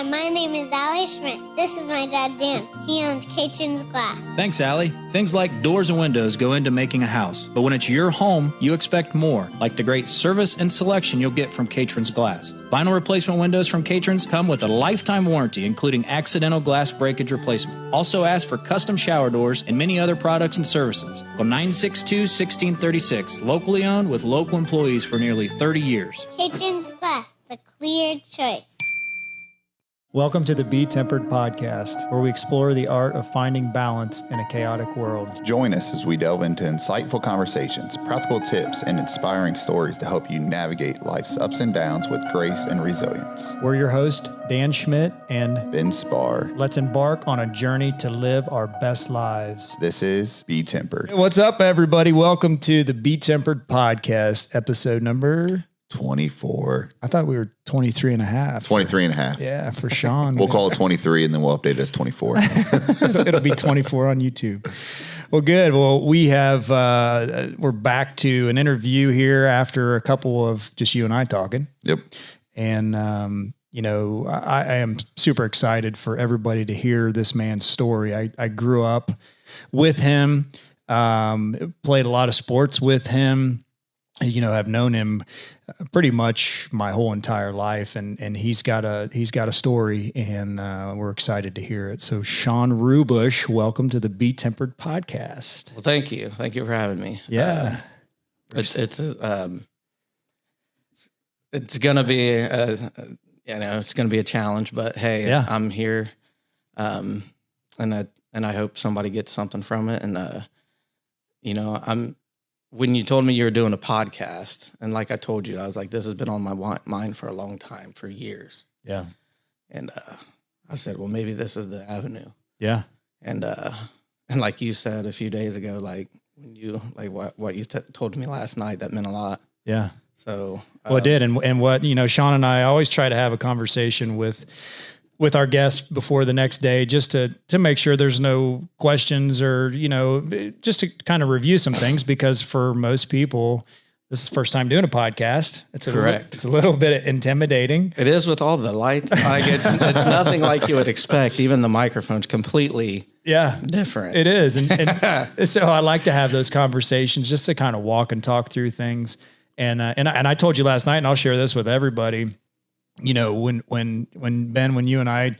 Hi, my name is Allie Schmidt. This is my dad, Dan. He owns Catron's Glass. Thanks, Allie. Things like doors and windows go into making a house. But when it's your home, you expect more, like the great service and selection you'll get from Catron's Glass. Vinyl replacement windows from Catron's come with a lifetime warranty, including accidental glass breakage replacement. Also ask for custom shower doors and many other products and services. Call 962-1636. Locally owned with local employees for nearly 30 years. Catron's Glass, the clear choice. Welcome to the BeTempered podcast, where we explore the art of finding balance in a chaotic world. Join us as we delve into insightful conversations, practical tips, and inspiring stories to help you navigate life's ups and downs with grace and resilience. We're your hosts, Dan Schmidt and Ben Spahr. Let's embark on a journey to live our best lives. This is BeTempered. What's up, everybody? Welcome to the BeTempered podcast, episode number 24. I thought we were 23 and a half. 23 and a half. Yeah, for Shawn. We'll call it 23 and then we'll update it as 24. It'll be 24 on YouTube. Well, good. Well, we have, we're back to an interview here after a couple of just you and I talking. Yep. And, I am super excited for everybody to hear this man's story. I grew up with him, played a lot of sports with him. I've known him pretty much my whole entire life, and he's got a story, and we're excited to hear it. So, Shawn Ruebush, welcome to the BeTempered podcast. Well, thank you for having me. Yeah, it's gonna be it's gonna be a challenge, but hey, yeah. I'm here, and I hope somebody gets something from it, and when you told me you were doing a podcast, and like I told you, I was like, this has been on my mind for a long time, for years. Yeah. And I said, well, maybe this is the avenue. Yeah. And like you said a few days ago, like when you, like what you told me last night, that meant a lot. Yeah. So. Well, it did. And what, Shawn and I always try to have a conversation with our guests before the next day, just to make sure there's no questions or, just to kind of review some things, because for most people, this is the first time doing a podcast. It's correct. It's a little bit intimidating. It is with all the lights. Like it's nothing like you would expect. Even the microphone's completely different. It is. And so I like to have those conversations just to kind of walk and talk through things. And I told you last night, and I'll share this with everybody, when Ben, when you and I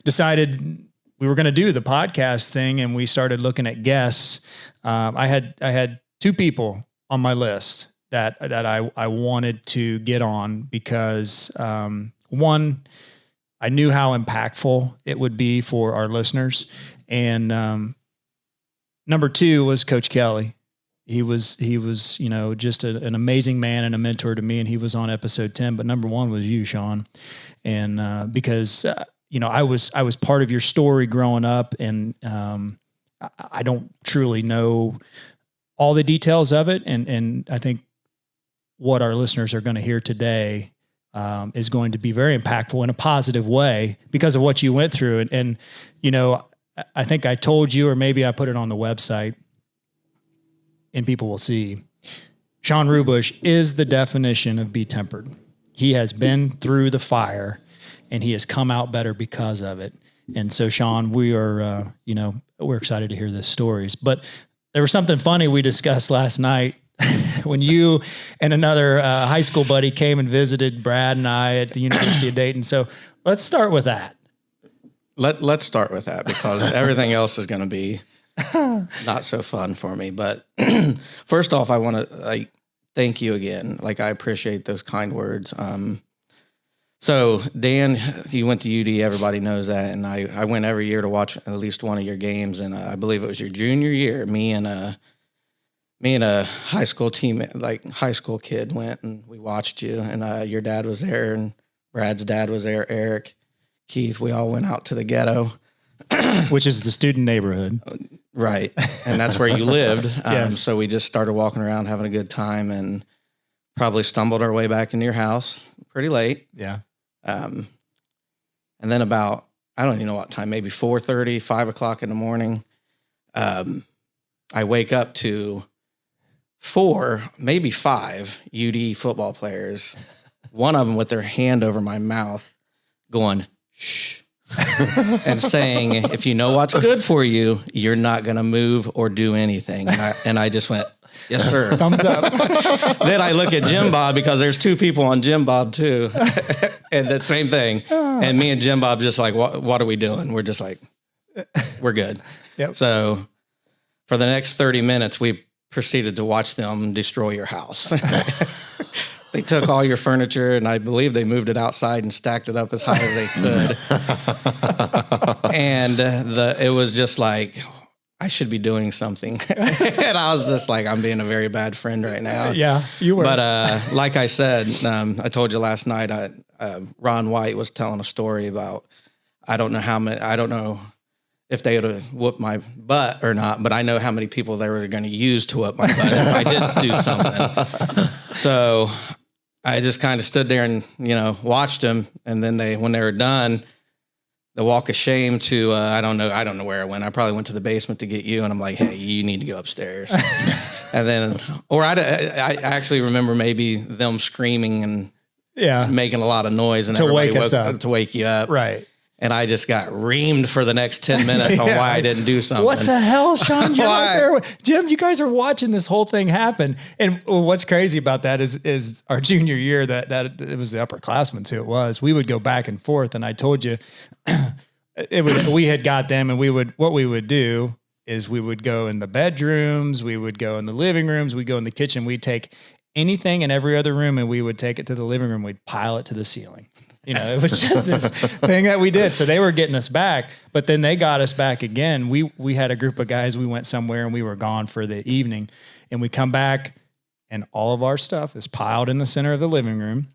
decided we were going to do the podcast thing and we started looking at guests, I had two people on my list that I wanted to get on because, one, I knew how impactful it would be for our listeners. And, number two was Coach Kelly. He was, just an amazing man and a mentor to me, and he was on episode 10. But number one was you, Shawn, and because I was part of your story growing up, and I don't truly know all the details of it, and I think what our listeners are going to hear today is going to be very impactful in a positive way because of what you went through, and I think I told you, or maybe I put it on the website. And people will see, Shawn Ruebush is the definition of BeTempered. He has been through the fire, and he has come out better because of it. And so, Shawn, we are, we're excited to hear the stories. But there was something funny we discussed last night when you and another high school buddy came and visited Brad and I at the University of Dayton. So let's start with that. Let's start with that, because everything else is going to be not so fun for me. But first off, I want to thank you again. I appreciate those kind words. So Dan, you went to UD, everybody knows that. And I went every year to watch at least one of your games. And I believe it was your junior year. Me and a high school team, high school kid, went and we watched you, and your dad was there, and Brad's dad was there, Eric, Keith. We all went out to the ghetto. Which is the student neighborhood. Right. And that's where you lived. Yes. So we just started walking around having a good time, and probably stumbled our way back into your house pretty late. Yeah. And then about, I don't even know what time, maybe 4:30, 5 o'clock in the morning, I wake up to 4, maybe 5 UD football players, one of them with their hand over my mouth going, shh. and saying, if you know what's good for you, you're not going to move or do anything. And I just went, yes, sir. Thumbs up. Then I look at Jim Bob, because there's two people on Jim Bob too. And that same thing. And me and Jim Bob just like, what are we doing? We're just like, we're good. Yep. So for the next 30 minutes, we proceeded to watch them destroy your house. They took all your furniture, and I believe they moved it outside and stacked it up as high as they could. And it was just like, I should be doing something. And I was just like, I'm being a very bad friend right now. Yeah, you were. But like I said, I told you last night, Ron White was telling a story about, I don't know if they would have whooped my butt or not, but I know how many people they were going to use to whoop my butt if I didn't do something. So I just kind of stood there and, watched them. And then when they were done, the walk of shame to, I don't know where I went. I probably went to the basement to get you. And I'm like, hey, you need to go upstairs. And then, or I actually remember maybe them screaming and making a lot of noise and to wake us up, to wake you up. Right. And I just got reamed for the next 10 minutes on why I didn't do something. What the hell, Shawn? You're right there. Jim, you guys are watching this whole thing happen. And what's crazy about that is our junior year, that it was the upperclassmen who it was. We would go back and forth. And I told you, we had got them, and what we would do is we would go in the bedrooms, we would go in the living rooms, we'd go in the kitchen. We'd take anything in every other room, and we would take it to the living room. We'd pile it to the ceiling. It was just this thing that we did. So they were getting us back, but then they got us back again. We had a group of guys, we went somewhere and we were gone for the evening, and we come back and all of our stuff is piled in the center of the living room.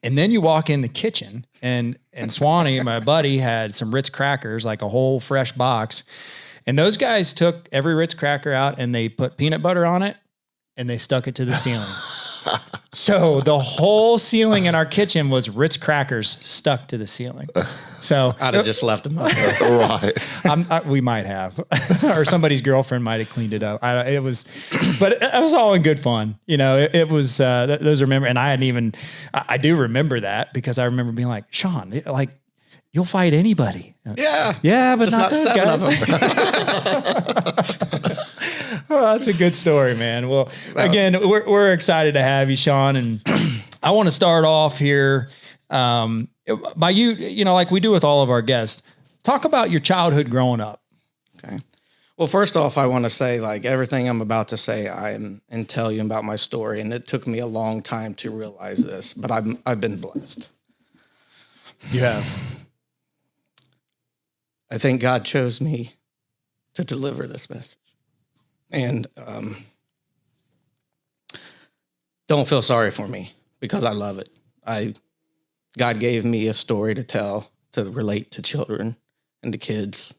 And then you walk in the kitchen, and Swanee, my buddy, had some Ritz crackers, like a whole fresh box. And those guys took every Ritz cracker out and they put peanut butter on it and they stuck it to the ceiling. So the whole ceiling in our kitchen was Ritz crackers stuck to the ceiling. So I'd have just left them up. Right. We might have, or somebody's girlfriend might have cleaned it up. But it was all in good fun. It was, those remember, and I do remember that because I remember being like, Shawn, like, you'll fight anybody. Yeah, but not those seven guys. of them. Oh, that's a good story, man. Well, again, we're excited to have you, Shawn, and I want to start off here by you, like we do with all of our guests. Talk about your childhood growing up. Okay. Well, first off, I want to say, like, everything I'm about to say, and tell you about my story, and it took me a long time to realize this, but I've been blessed. You have. I think God chose me to deliver this message. And don't feel sorry for me, because I love it. God gave me a story to tell, to relate to children and to kids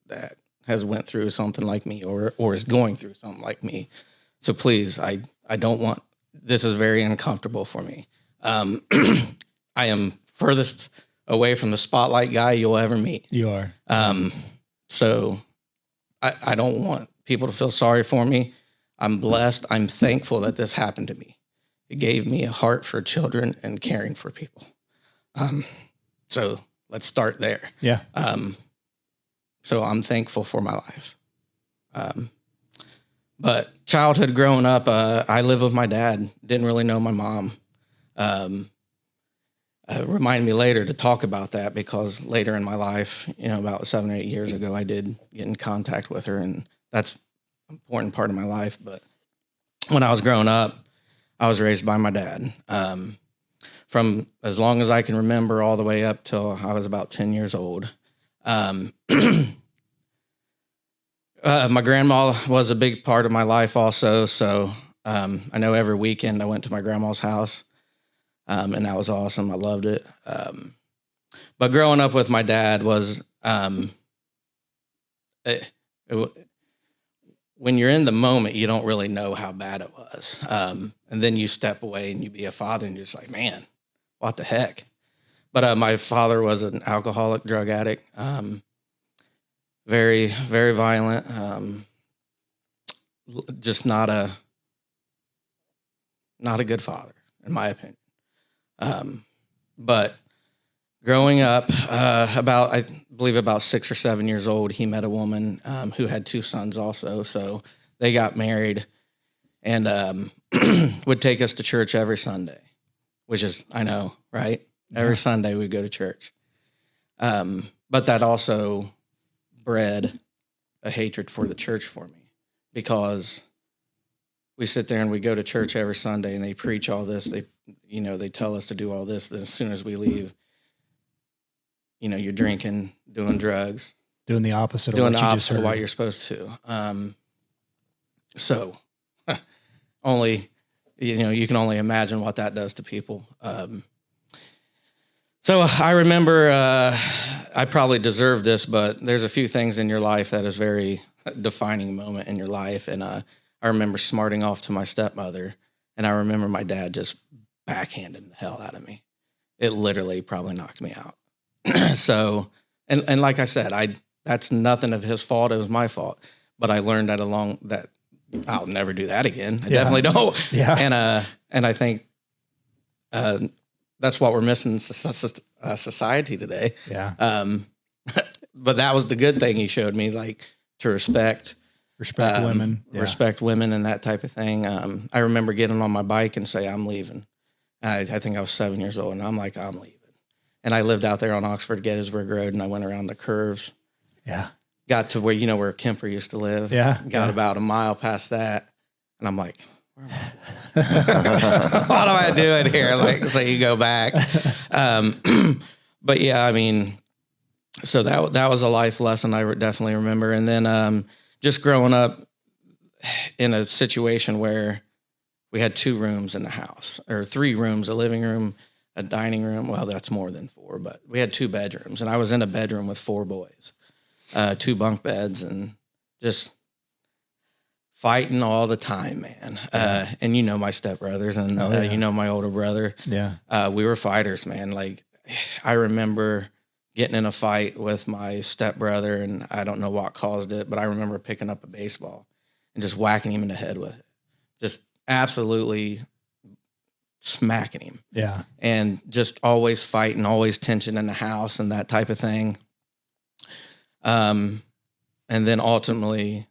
that has went through something like me or is going through something like me. So please, I don't want, this is very uncomfortable for me. I am furthest away from the spotlight guy you'll ever meet. You are. So I don't want people to feel sorry for me. I'm blessed. I'm thankful that this happened to me. It gave me a heart for children and caring for people. So let's start there. Yeah. So I'm thankful for my life. But childhood growing up, I lived with my dad. Didn't really know my mom. Remind me later to talk about that, because later in my life, about 7 or 8 years ago, I did get in contact with her, and that's an important part of my life. But when I was growing up, I was raised by my dad. From as long as I can remember all the way up till I was about 10 years old. My grandma was a big part of my life also. So I know every weekend I went to my grandma's house, and that was awesome. I loved it. But growing up with my dad was, when you're in the moment, you don't really know how bad it was. And then you step away and you be a father and you're just like, man, what the heck? But my father was an alcoholic, drug addict, very, very violent, just not a good father, in my opinion. But growing up, I believe about 6 or 7 years old, he met a woman who had 2 sons also. So they got married and would take us to church every Sunday, which is, I know, right? Every Sunday we'd go to church. But that also bred a hatred for the church for me, because we sit there and we go to church every Sunday and they preach all this. They tell us to do all this. Then as soon as we leave, you're drinking, doing drugs, Doing the opposite of doing what the you just opposite heard. of what you're supposed to. So only, you can only imagine what that does to people. So I remember, I probably deserve this, but there's a few things in your life that is very defining moment in your life. And I remember smarting off to my stepmother, and I remember my dad just backhanding the hell out of me. It literally probably knocked me out. So, and like I said, that's nothing of his fault. It was my fault. But I learned that I'll never do that again. I definitely don't. Yeah. And I think that's what we're missing in society today. Yeah. But that was the good thing he showed me, like to respect women. Yeah. Respect women and that type of thing. I remember getting on my bike and say, I'm leaving. I think I was 7 years old, and I'm like, I'm leaving. And I lived out there on Oxford Gettysburg Road, and I went around the curves. Yeah. Got to where Kemper used to live. Yeah. Got about a mile past that. And I'm like, where am I? What am I doing here? Like, so you go back. But yeah, I mean, so that was a life lesson I definitely remember. And then just growing up in a situation where we had 2 rooms in the house, or 3 rooms, a living room, a dining room. Well, that's more than 4, but we had 2 bedrooms, and I was in a bedroom with 4 boys, 2 bunk beds, and just fighting all the time, man. And my stepbrothers, and my older brother. Yeah. We were fighters, man. Like, I remember getting in a fight with my stepbrother, and I don't know what caused it, but I remember picking up a baseball and just whacking him in the head with it. Just absolutely smacking him. Yeah. And just always fighting, always tension in the house and that type of thing. And then ultimately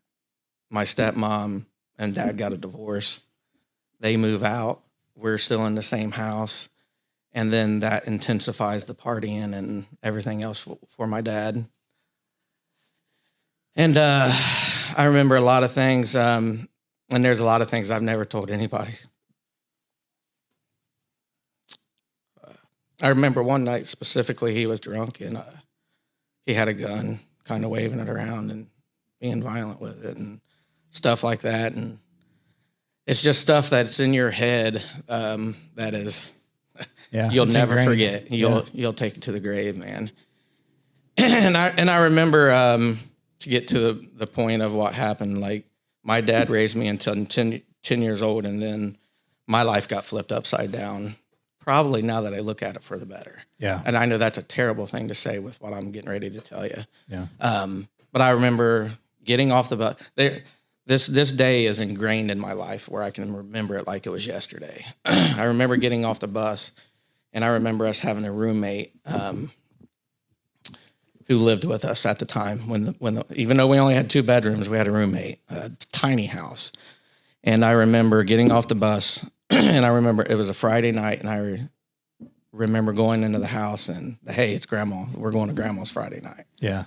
my stepmom and dad got a divorce. They move out. We're still in the same house. And then that intensifies the partying and everything else for my dad. And I remember a lot of things, and there's a lot of things I've never told anybody. I remember one night specifically, he was drunk, and he had a gun, kind of waving it around and being violent with it and stuff like that. And it's just stuff that's in your head that is... Yeah, you'll never ingrained. forget. You'll take it to the grave, man. and I remember to get to the point of what happened. Like, my dad raised me until 10 years old, and then my life got flipped upside down. Probably now that I look at it for the better. Yeah. And I know that's a terrible thing to say with what I'm getting ready to tell you. Yeah. But I remember getting off the bus. This day is ingrained in my life where I can remember it like it was yesterday. I remember getting off the bus. And I remember us having a roommate who lived with us at the time. Even though we only had 2 bedrooms, we had a roommate, a tiny house. And I remember getting off the bus, and I remember it was a Friday night, and I remember going into the house and, hey, it's Grandma. We're going to Grandma's Friday night. Yeah.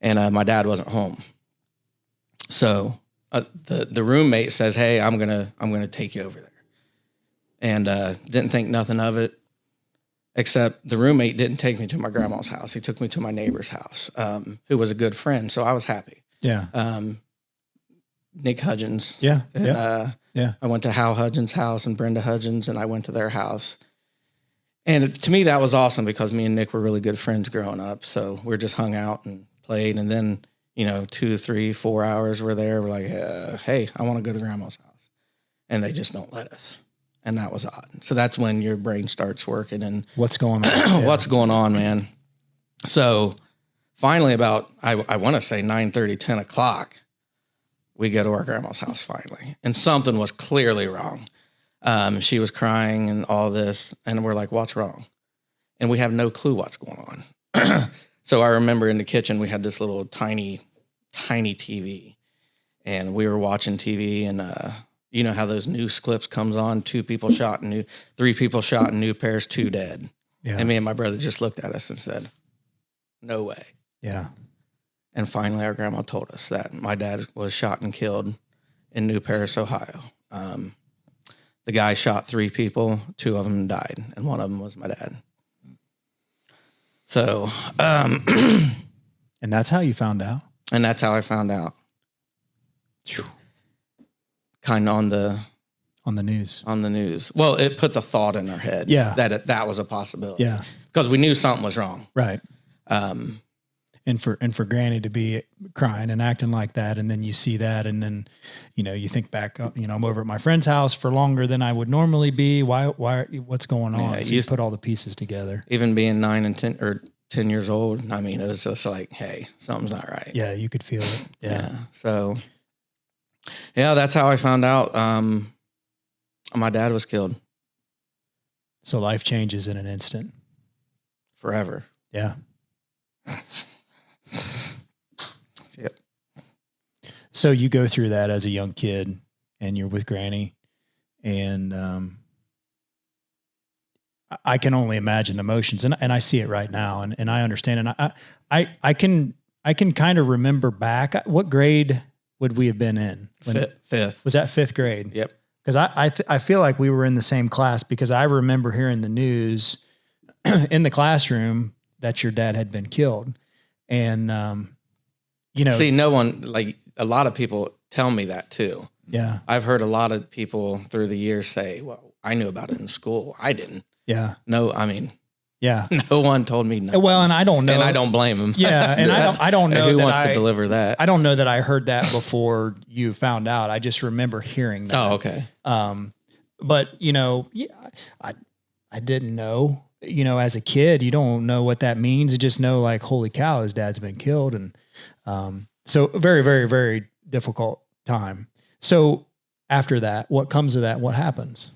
And my dad wasn't home. So the roommate says, hey, I'm gonna take you over there. And didn't think nothing of it. Except the roommate didn't take me to my grandma's house. He took me to my neighbor's house, who was a good friend. So I was happy. Yeah. Nick Hudgens. Yeah. And, yeah. I went to Hal Hudgens' house and Brenda Hudgens, and I went to their house. And to me, that was awesome because me and Nick were really good friends growing up. So we just hung out and played. And then, 2, 3, 4 hours we're there. We're like, hey, I want to go to grandma's house. And they just don't let us. And that was odd. So that's when your brain starts working and what's going on? What's going on, man? So finally about, I want to say 9:30, 10 o'clock, we go to our grandma's house finally. And something was clearly wrong. She was crying and all this. And we're like, what's wrong? and we have no clue what's going on. So I remember in the kitchen, we had this little tiny TV, and we were watching TV, and you know how those news clips comes on, 3 people shot in new pairs, 2 dead. Yeah. And me and my brother just looked at us and said, no way. Yeah. And finally our grandma told us that my dad was shot and killed in New Paris, Ohio. The guy shot 3 people, 2 of them died, and 1 of them was my dad. So, And that's how you found out? and that's how I found out. Kind of On the news. on the news. Well, it put the thought in our head that was a possibility. Yeah. Because we knew something was wrong. Right. And for Granny to be crying and acting like that, and then you see that, and then, you know, you think back, you know, I'm over at my friend's house for longer than I would normally be. What's going on? Yeah, so you put all the pieces together. Even being 9 and 10 or 10 years old, I mean, it was just like, hey, something's not right. Yeah, you could feel it. Yeah. So, yeah, that's how I found out my dad was killed. So life changes in an instant. Forever. Yeah. Yep. So you go through that as a young kid, and you're with Granny, and I can only imagine emotions, and I see it right now, and I understand, and I can kind of remember back. What grade would we have been in? Fifth. Was that 5th grade? Yep. Because I feel like we were in the same class, because I remember hearing the news in the classroom that your dad had been killed. And, you know, see, no one, like a lot of people tell me that too. Yeah. I've heard a lot of people through the years say, well, I knew about it in school. I didn't. Yeah. No, I mean, yeah. No one told me nothing. Well, and I don't know. And I don't blame them. Yeah. And I don't know who that wants to deliver that. I don't know that I heard that before you found out. I just remember hearing that. Oh, okay. But you know, yeah, I didn't know, you know, as a kid, you don't know what that means. You just know, like, holy cow, his dad's been killed. And, so very, very, very difficult time. So after that, what comes of that? What happens?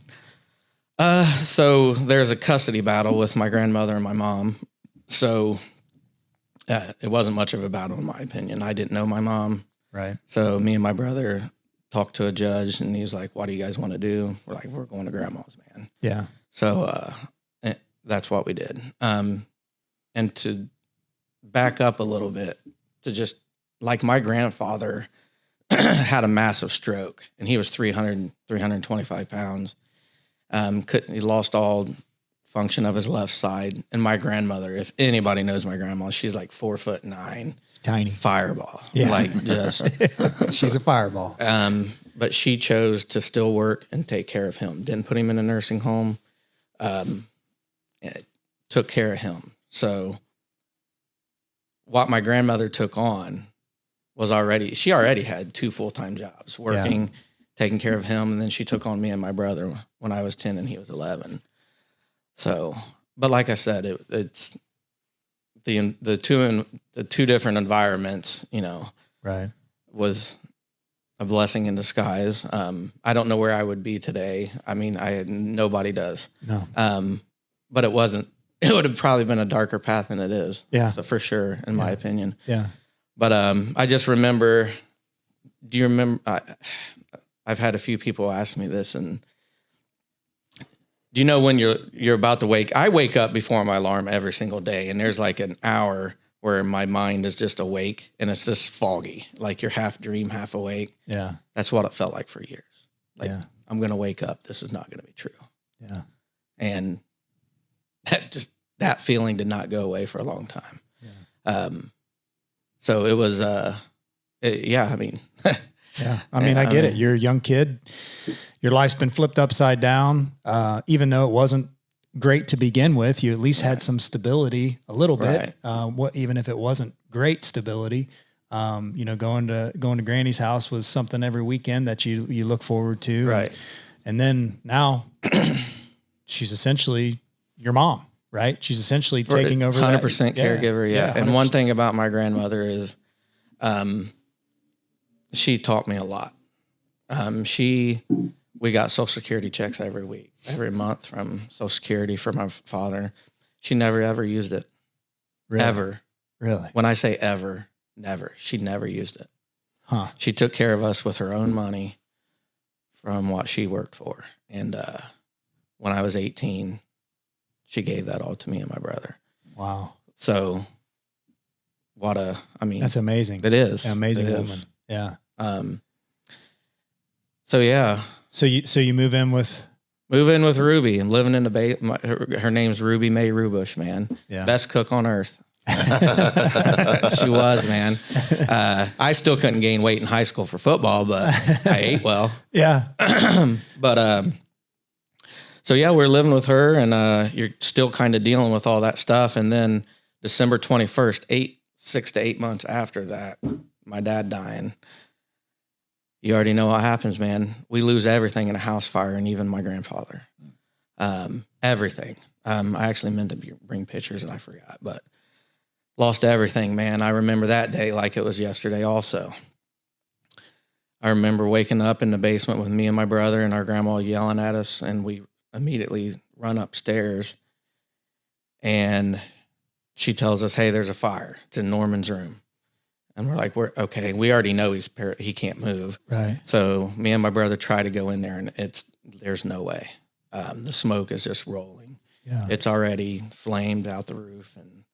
So there's a custody battle with my grandmother and my mom. So it wasn't much of a battle, in my opinion. I didn't know my mom. Right. So me and my brother talked to a judge, and he's like, what do you guys want to do? We're like, we're going to grandma's, man. Yeah. So that's what we did. And to back up a little bit, to just, like, my grandfather had a massive stroke, and he was 325 pounds. He lost all function of his left side. And my grandmother, if anybody knows my grandma, she's like 4'9", Tiny fireball. Yeah. Like, just she's a fireball. But she chose to still work and take care of him. Didn't put him in a nursing home. Took care of him. So what my grandmother took on was she already had 2 full-time jobs, working, taking care of him. And then she took on me and my brother when I was 10 and he was 11. So, but like I said, it's the two different environments, you know, right, was a blessing in disguise. I don't know where I would be today. I mean, nobody does. No. But it would have probably been a darker path than it is. Yeah. So for sure, in my opinion. Yeah. But I just remember, do you remember, I've had a few people ask me this, and do you know when you're about to wake? I wake up before my alarm every single day, and there's like an hour where my mind is just awake and it's just foggy, like you're half dream, half awake. Yeah. That's what it felt like for years. Like, Yeah. I'm going to wake up. This is not going to be true. Yeah. And that feeling did not go away for a long time. Yeah. So it was, I mean, yeah. I mean, I get it. You're a young kid. Your life's been flipped upside down. Even though it wasn't great to begin with, you at least had some stability a little bit. Even if it wasn't great stability, you know, going to Granny's house was something every weekend that you look forward to. Right. And then now she's essentially your mom, right? She's essentially taking over 100% caregiver. Yeah. And 100%. one thing about my grandmother is, she taught me a lot. We got Social Security checks every month from Social Security for my father. She never, ever used it. Really? Ever. Really? When I say ever, never. She never used it. Huh. She took care of us with her own money from what she worked for. And when I was 18, she gave that all to me and my brother. Wow. So that's amazing. It is. An amazing It woman. is. Yeah. So yeah. So you move in with Ruby and living in the her name's Ruby Mae Ruebush, man. Yeah. Best cook on earth. She was, man. I still couldn't gain weight in high school for football, but I ate well. Yeah. But so yeah, we're living with her, and you're still kind of dealing with all that stuff. And then December 21st, 6 to 8 months after that, my dad dying. You already know what happens, man. We lose everything in a house fire, and even my grandfather. Everything. I actually meant to bring pictures, and I forgot, but lost everything, man. I remember that day like it was yesterday also. I remember waking up in the basement with me and my brother and our grandma yelling at us, and we immediately run upstairs, and she tells us, hey, there's a fire. It's in Norman's room. And we're like, we're okay. We already know he can't move. Right. So me and my brother try to go in there, and there's no way. The smoke is just rolling. Yeah. It's already flamed out the roof, and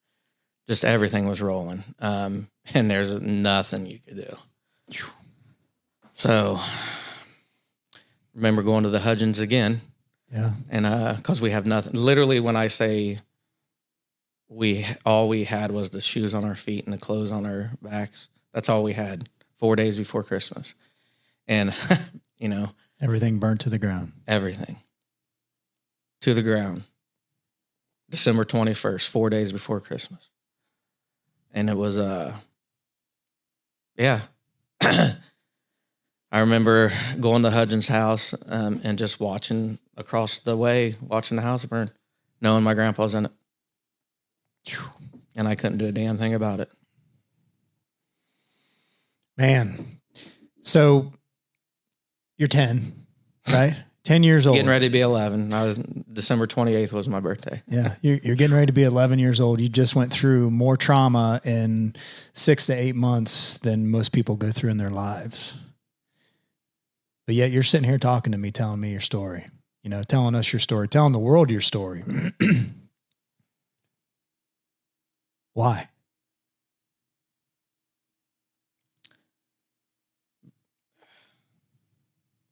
just everything was rolling. And there's nothing you could do. So remember going to the Hudgens again. Yeah. And because we have nothing. Literally, when I say all we had was the shoes on our feet and the clothes on our backs. That's all we had 4 days before Christmas. And, Everything burnt to the ground. Everything. To the ground. December 21st, 4 days before Christmas. And it was, yeah. I remember going to Hudgens' house and just watching across the way, watching the house burn, knowing my grandpa's in it. And I couldn't do a damn thing about it. Man. So you're 10, right? 10 years old. Getting ready to be 11. December 28th was my birthday. Yeah. You're getting ready to be 11 years old. You just went through more trauma in 6 to 8 months than most people go through in their lives. But yet you're sitting here talking to me, telling me your story, telling us your story, telling the world your story. Why?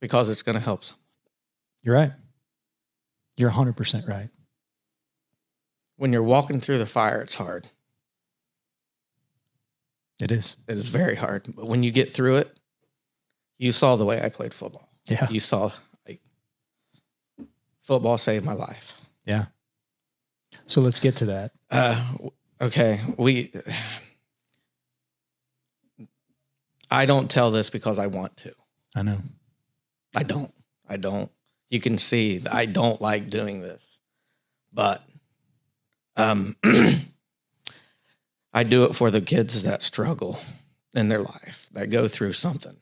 Because it's going to help someone. You're right. You're 100% right. When you're walking through the fire, it's hard. It is. It is very hard. But when you get through it, you saw the way I played football. Yeah. You saw, football saved my life. Yeah. So let's get to that. Okay. I don't tell this because I want to. I know. I don't. You can see that I don't like doing this, but I do it for the kids that struggle in their life, that go through something.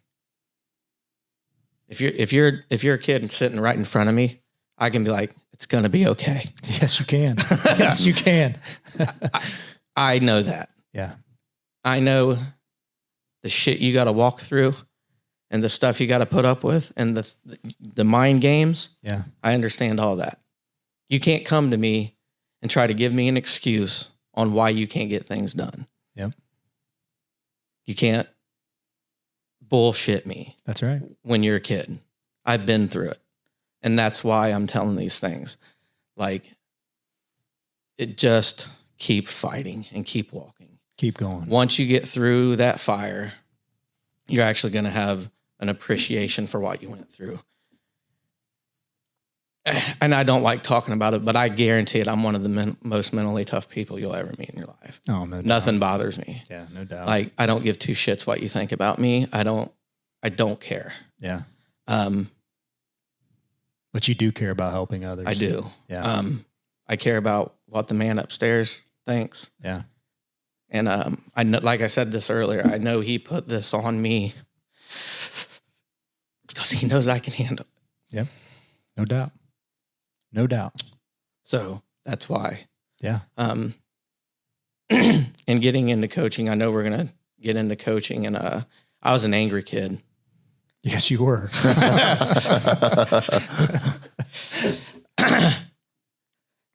If you're a kid and sitting right in front of me, I can be like, it's going to be okay. Yes, you can. Yes, you can. I know that. Yeah. I know the shit you got to walk through and the stuff you got to put up with and the mind games. Yeah. I understand all that. You can't come to me and try to give me an excuse on why you can't get things done. Yep. You can't bullshit me. That's right. When you're a kid. I've been through it. And that's why I'm telling these things. It just keep fighting and keep walking. Keep going. Once you get through that fire, you're actually going to have an appreciation for what you went through. And I don't like talking about it, but I guarantee it, I'm one of the most mentally tough people you'll ever meet in your life. Oh, no doubt. Nothing bothers me. Yeah, no doubt. I don't give two shits what you think about me. I don't care. Yeah. But you do care about helping others. I do. Yeah. I care about what the man upstairs thinks. Yeah. And I know, like I said this earlier, I know he put this on me because he knows I can handle it. Yep. No doubt. No doubt. So that's why. Yeah. And getting into coaching, I know we're going to get into coaching, and I was an angry kid. Yes, you were.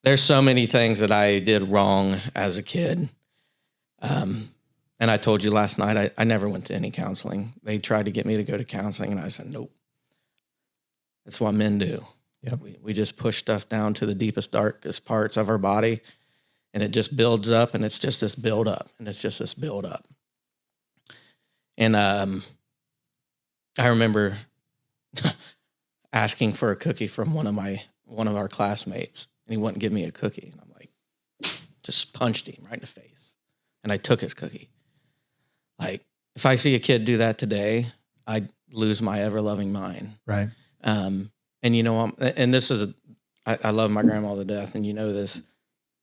There's so many things that I did wrong as a kid. And I told you last night, I never went to any counseling. They tried to get me to go to counseling, and I said, nope. That's what men do. Yep. We just push stuff down to the deepest, darkest parts of our body, and it just builds up, and it's just this build up, and it's just this build up. And I remember asking for a cookie from one of our classmates, and he wouldn't give me a cookie. And I'm like, just punched him right in the face. And I took his cookie. Like, if I see a kid do that today, I'd lose my ever-loving mind. Right. And you know, I love my grandma to death, and you know this,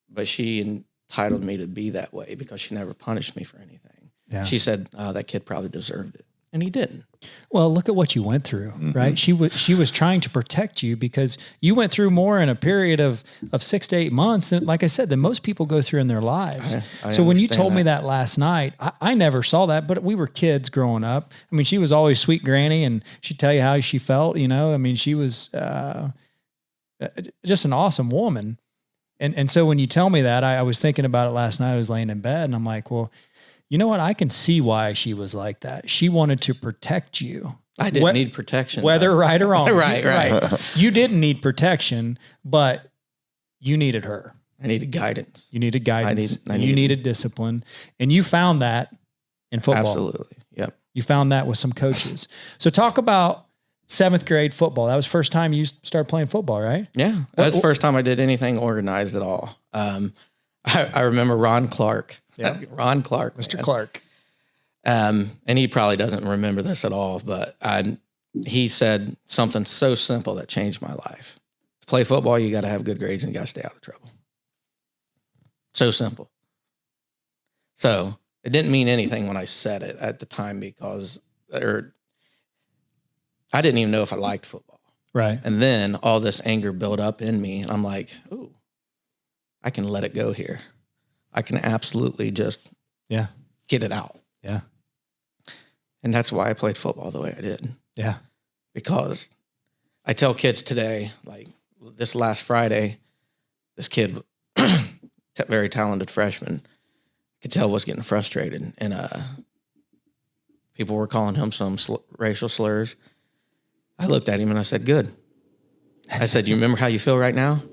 but she entitled me to be that way because she never punished me for anything. Yeah. She said, that kid probably deserved it. And he didn't. Well, look at what you went through, right? She was trying to protect you because you went through more in a period of 6 to 8 months than, like I said, than most people go through in their lives. I so when you understand told me that last night, I never saw that, but we were kids growing up. I mean, she was always sweet granny, and she'd tell you how she felt, you know? I mean, she was just an awesome woman. And so when you tell me that, I was thinking about it last night. I was laying in bed, and I'm like, well, you know what? I can see why she was like that. She wanted to protect you. I didn't need protection. Whether right or wrong. Right. You didn't need protection, but you needed her. I needed guidance. You needed guidance. I you needed discipline. And you found that in football. Absolutely. Yep. You found that with some coaches. So talk about 7th grade football. That was the first time you started playing football, right? Yeah. That's the first time I did anything organized at all. I remember Ron Clark. Yeah. Ron Clark. Mr. Man. Clark. And he probably doesn't remember this at all, but he said something so simple that changed my life. To play football, you got to have good grades and you got to stay out of trouble. So simple. So it didn't mean anything when I said it at the time because I didn't even know if I liked football. Right. And then all this anger built up in me, and I'm like, ooh, I can let it go here. I can absolutely just get it out. Yeah. And that's why I played football the way I did. Yeah. Because I tell kids today, like this last Friday, this kid, very talented freshman, could tell was getting frustrated. And people were calling him some racial slurs. I looked at him and I said, good. I said, you remember how you feel right now?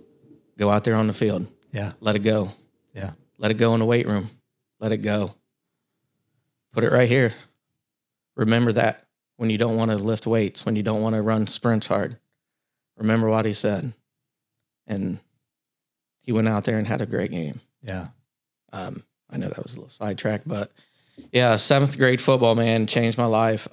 Go out there on the field. Yeah. Let it go. Yeah. Let it go in the weight room. Let it go. Put it right here. Remember that when you don't want to lift weights, when you don't want to run sprints hard. Remember what he said. And he went out there and had a great game. Yeah. I know that was a little sidetrack, but yeah, 7th grade football, man, changed my life.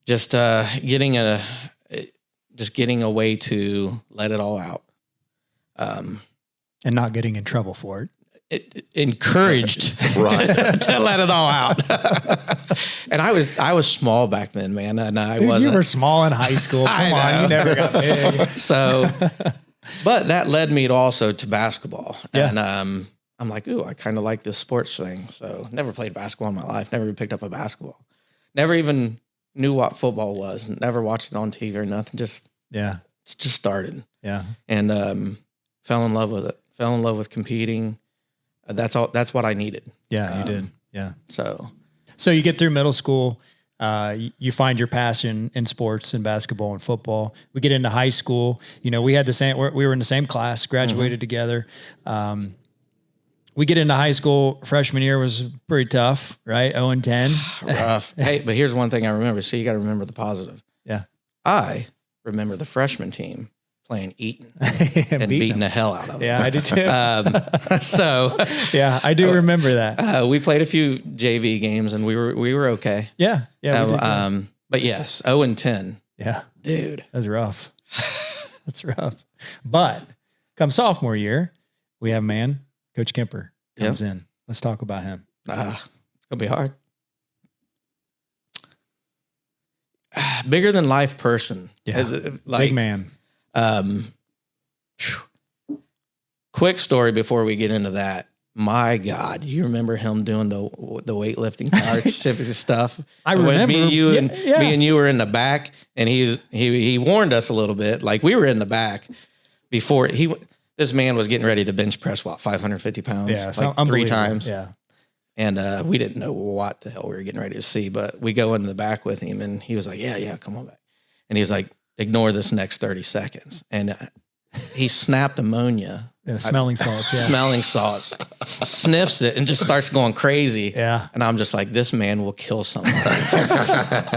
Just getting a way to let it all out. And not getting in trouble for it. It encouraged Right. to let it all out. And I was small back then, man, and I wasn't. You were small in high school. Come on, you never got big. So, but that led me also to basketball. Yeah. And I'm like, ooh, I kind of like this sports thing. So never played basketball in my life. Never even picked up a basketball. Never even knew what football was. Never watched it on TV or nothing. Just started. Yeah. And fell in love with it. Fell in love with competing. That's all. That's what I needed. Yeah, you did. Yeah. So you get through middle school. You find your passion in sports and basketball and football. We get into high school. You know, we had the same. We were in the same class. Graduated together. We get into high school. Freshman year was pretty tough, right? 0-10. rough. Hey, but here's one thing I remember. So you got to remember the positive. Yeah. I remember the freshman team playing Eaton and beating the hell out of them. Yeah, I do too. So yeah, I do remember that. we played a few JV games and we were okay. Yeah. Yeah. We did good. But yes, 0-10. Yeah. Dude. That was rough. That's rough. But come sophomore year, we have a man, Coach Kemper, comes in. Let's talk about him. It's going to be hard. Bigger than life person. Yeah. Big man. quick story before we get into that. My God, you remember him doing the weightlifting power specific stuff? I remember. When me and you were in the back, and he warned us a little bit. Like, we were in the back before this man was getting ready to bench press 550 pounds, like 3 times. Yeah. And we didn't know what the hell we were getting ready to see, but we go into the back with him, and he was like, yeah, come on back. And he was like, ignore this next 30 seconds. And he snapped ammonia. Yeah, smelling salts. Yeah. Smelling salts. Sniffs it and just starts going crazy. Yeah. And I'm just like, this man will kill someone.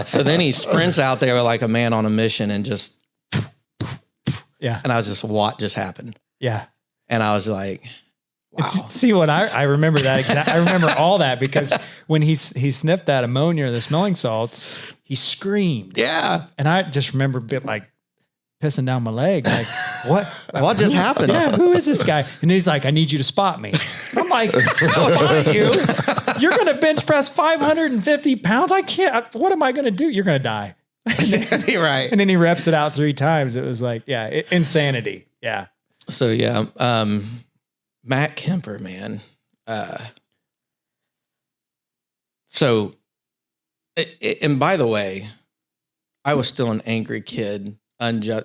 So then he sprints out there like a man on a mission and just. Yeah. And I was just, what just happened? Yeah. And I was like, wow. See what I remember that. I remember all that because when he sniffed that ammonia or the smelling salts, he screamed. Yeah. And I just remember a bit like pissing down my leg. Like, what just happened? Yeah, who is this guy? And he's like, I need you to spot me. I'm like, so am you? You're going to bench press 550 pounds? I can't. What am I going to do? You're going to die. You're right. And then he reps it out 3 times. It was like, insanity. Yeah. So yeah, Matt Kemper, man. And by the way, I was still an angry kid.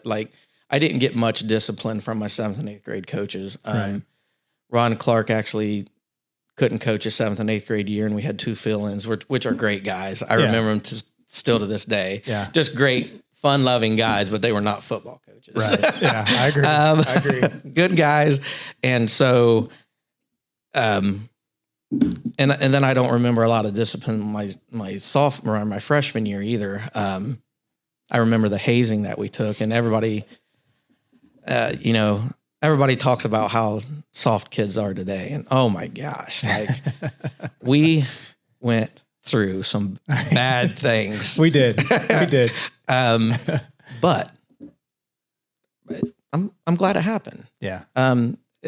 Like, I didn't get much discipline from my 7th and 8th grade coaches. Right. Ron Clark actually couldn't coach a 7th and 8th grade year, and we had 2 fill-ins, which are great guys. I remember them still to this day. Yeah. Just great, fun-loving guys, but they were not football coaches. Right. Yeah, I agree. I agree. Good guys. And so, and then I don't remember a lot of discipline my sophomore or my freshman year either. I remember the hazing that we took, and everybody talks about how soft kids are today. And oh my gosh, like we went through some bad things. We did. But I'm glad it happened. Yeah.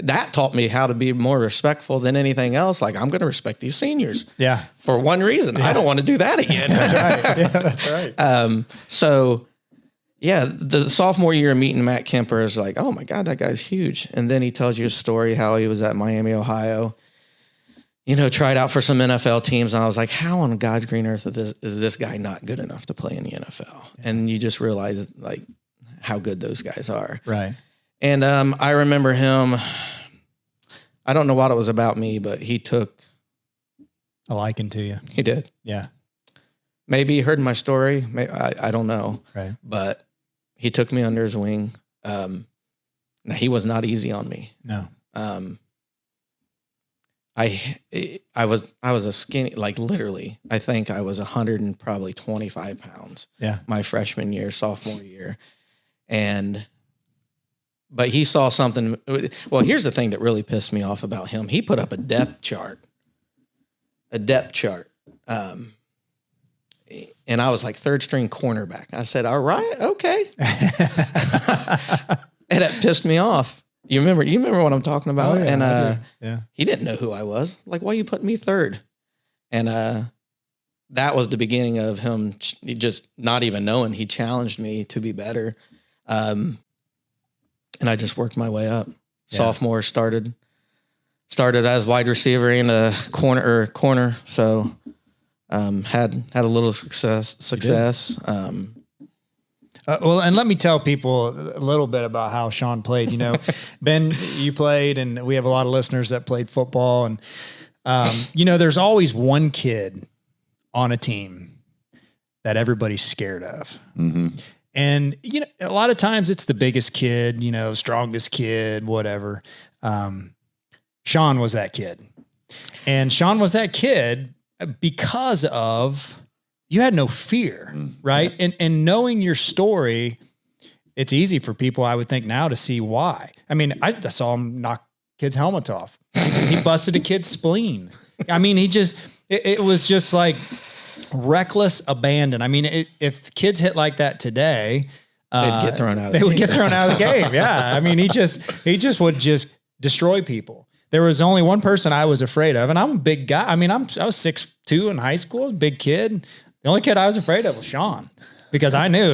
That taught me how to be more respectful than anything else. Like, I'm going to respect these seniors. Yeah. For one reason. Yeah. I don't want to do that again. That's right. Yeah, that's right. So yeah, the sophomore year of meeting Matt Kemper is like, oh my God, that guy's huge. And then he tells you a story how he was at Miami, Ohio, tried out for some NFL teams. And I was like, how on God's green earth is this guy not good enough to play in the NFL? Yeah. And you just realize like how good those guys are. Right. And I remember him, I don't know what it was about me, but he took a liking to you. He did. Yeah. Maybe he heard my story. Maybe, I don't know. Right. But he took me under his wing. Now, he was not easy on me. No. I was a skinny, like literally, I think I was 125 pounds. Yeah. My freshman year, sophomore year. But he saw something. Well, here's the thing that really pissed me off about him. He put up a depth chart. And I was like 3rd string cornerback. I said, all right, okay. And it pissed me off. You remember what I'm talking about? Oh, yeah, and he didn't know who I was. Like, why you put me 3rd? And that was the beginning of him just not even knowing. He challenged me to be better. And I just worked my way up. Yeah. Sophomore started as wide receiver in a corner. So had a little success. Well, and let me tell people a little bit about how Shawn played. Ben, you played, and we have a lot of listeners that played football. And, there's always one kid on a team that everybody's scared of. Mm-hmm. And, a lot of times it's the biggest kid, strongest kid, whatever. Shawn was that kid. And Shawn was that kid because of you had no fear, right? And knowing your story, it's easy for people, I would think now, to see why. I mean, I saw him knock kids' helmets off. He busted a kid's spleen. I mean, it was just like reckless abandon. I mean, if kids hit like that today, they'd get thrown out. They would get thrown out of the game. Yeah. I mean, he just would just destroy people. There was only one person I was afraid of, and I'm a big guy. I mean, I was 6'2" in high school, big kid. The only kid I was afraid of was Shawn, because I knew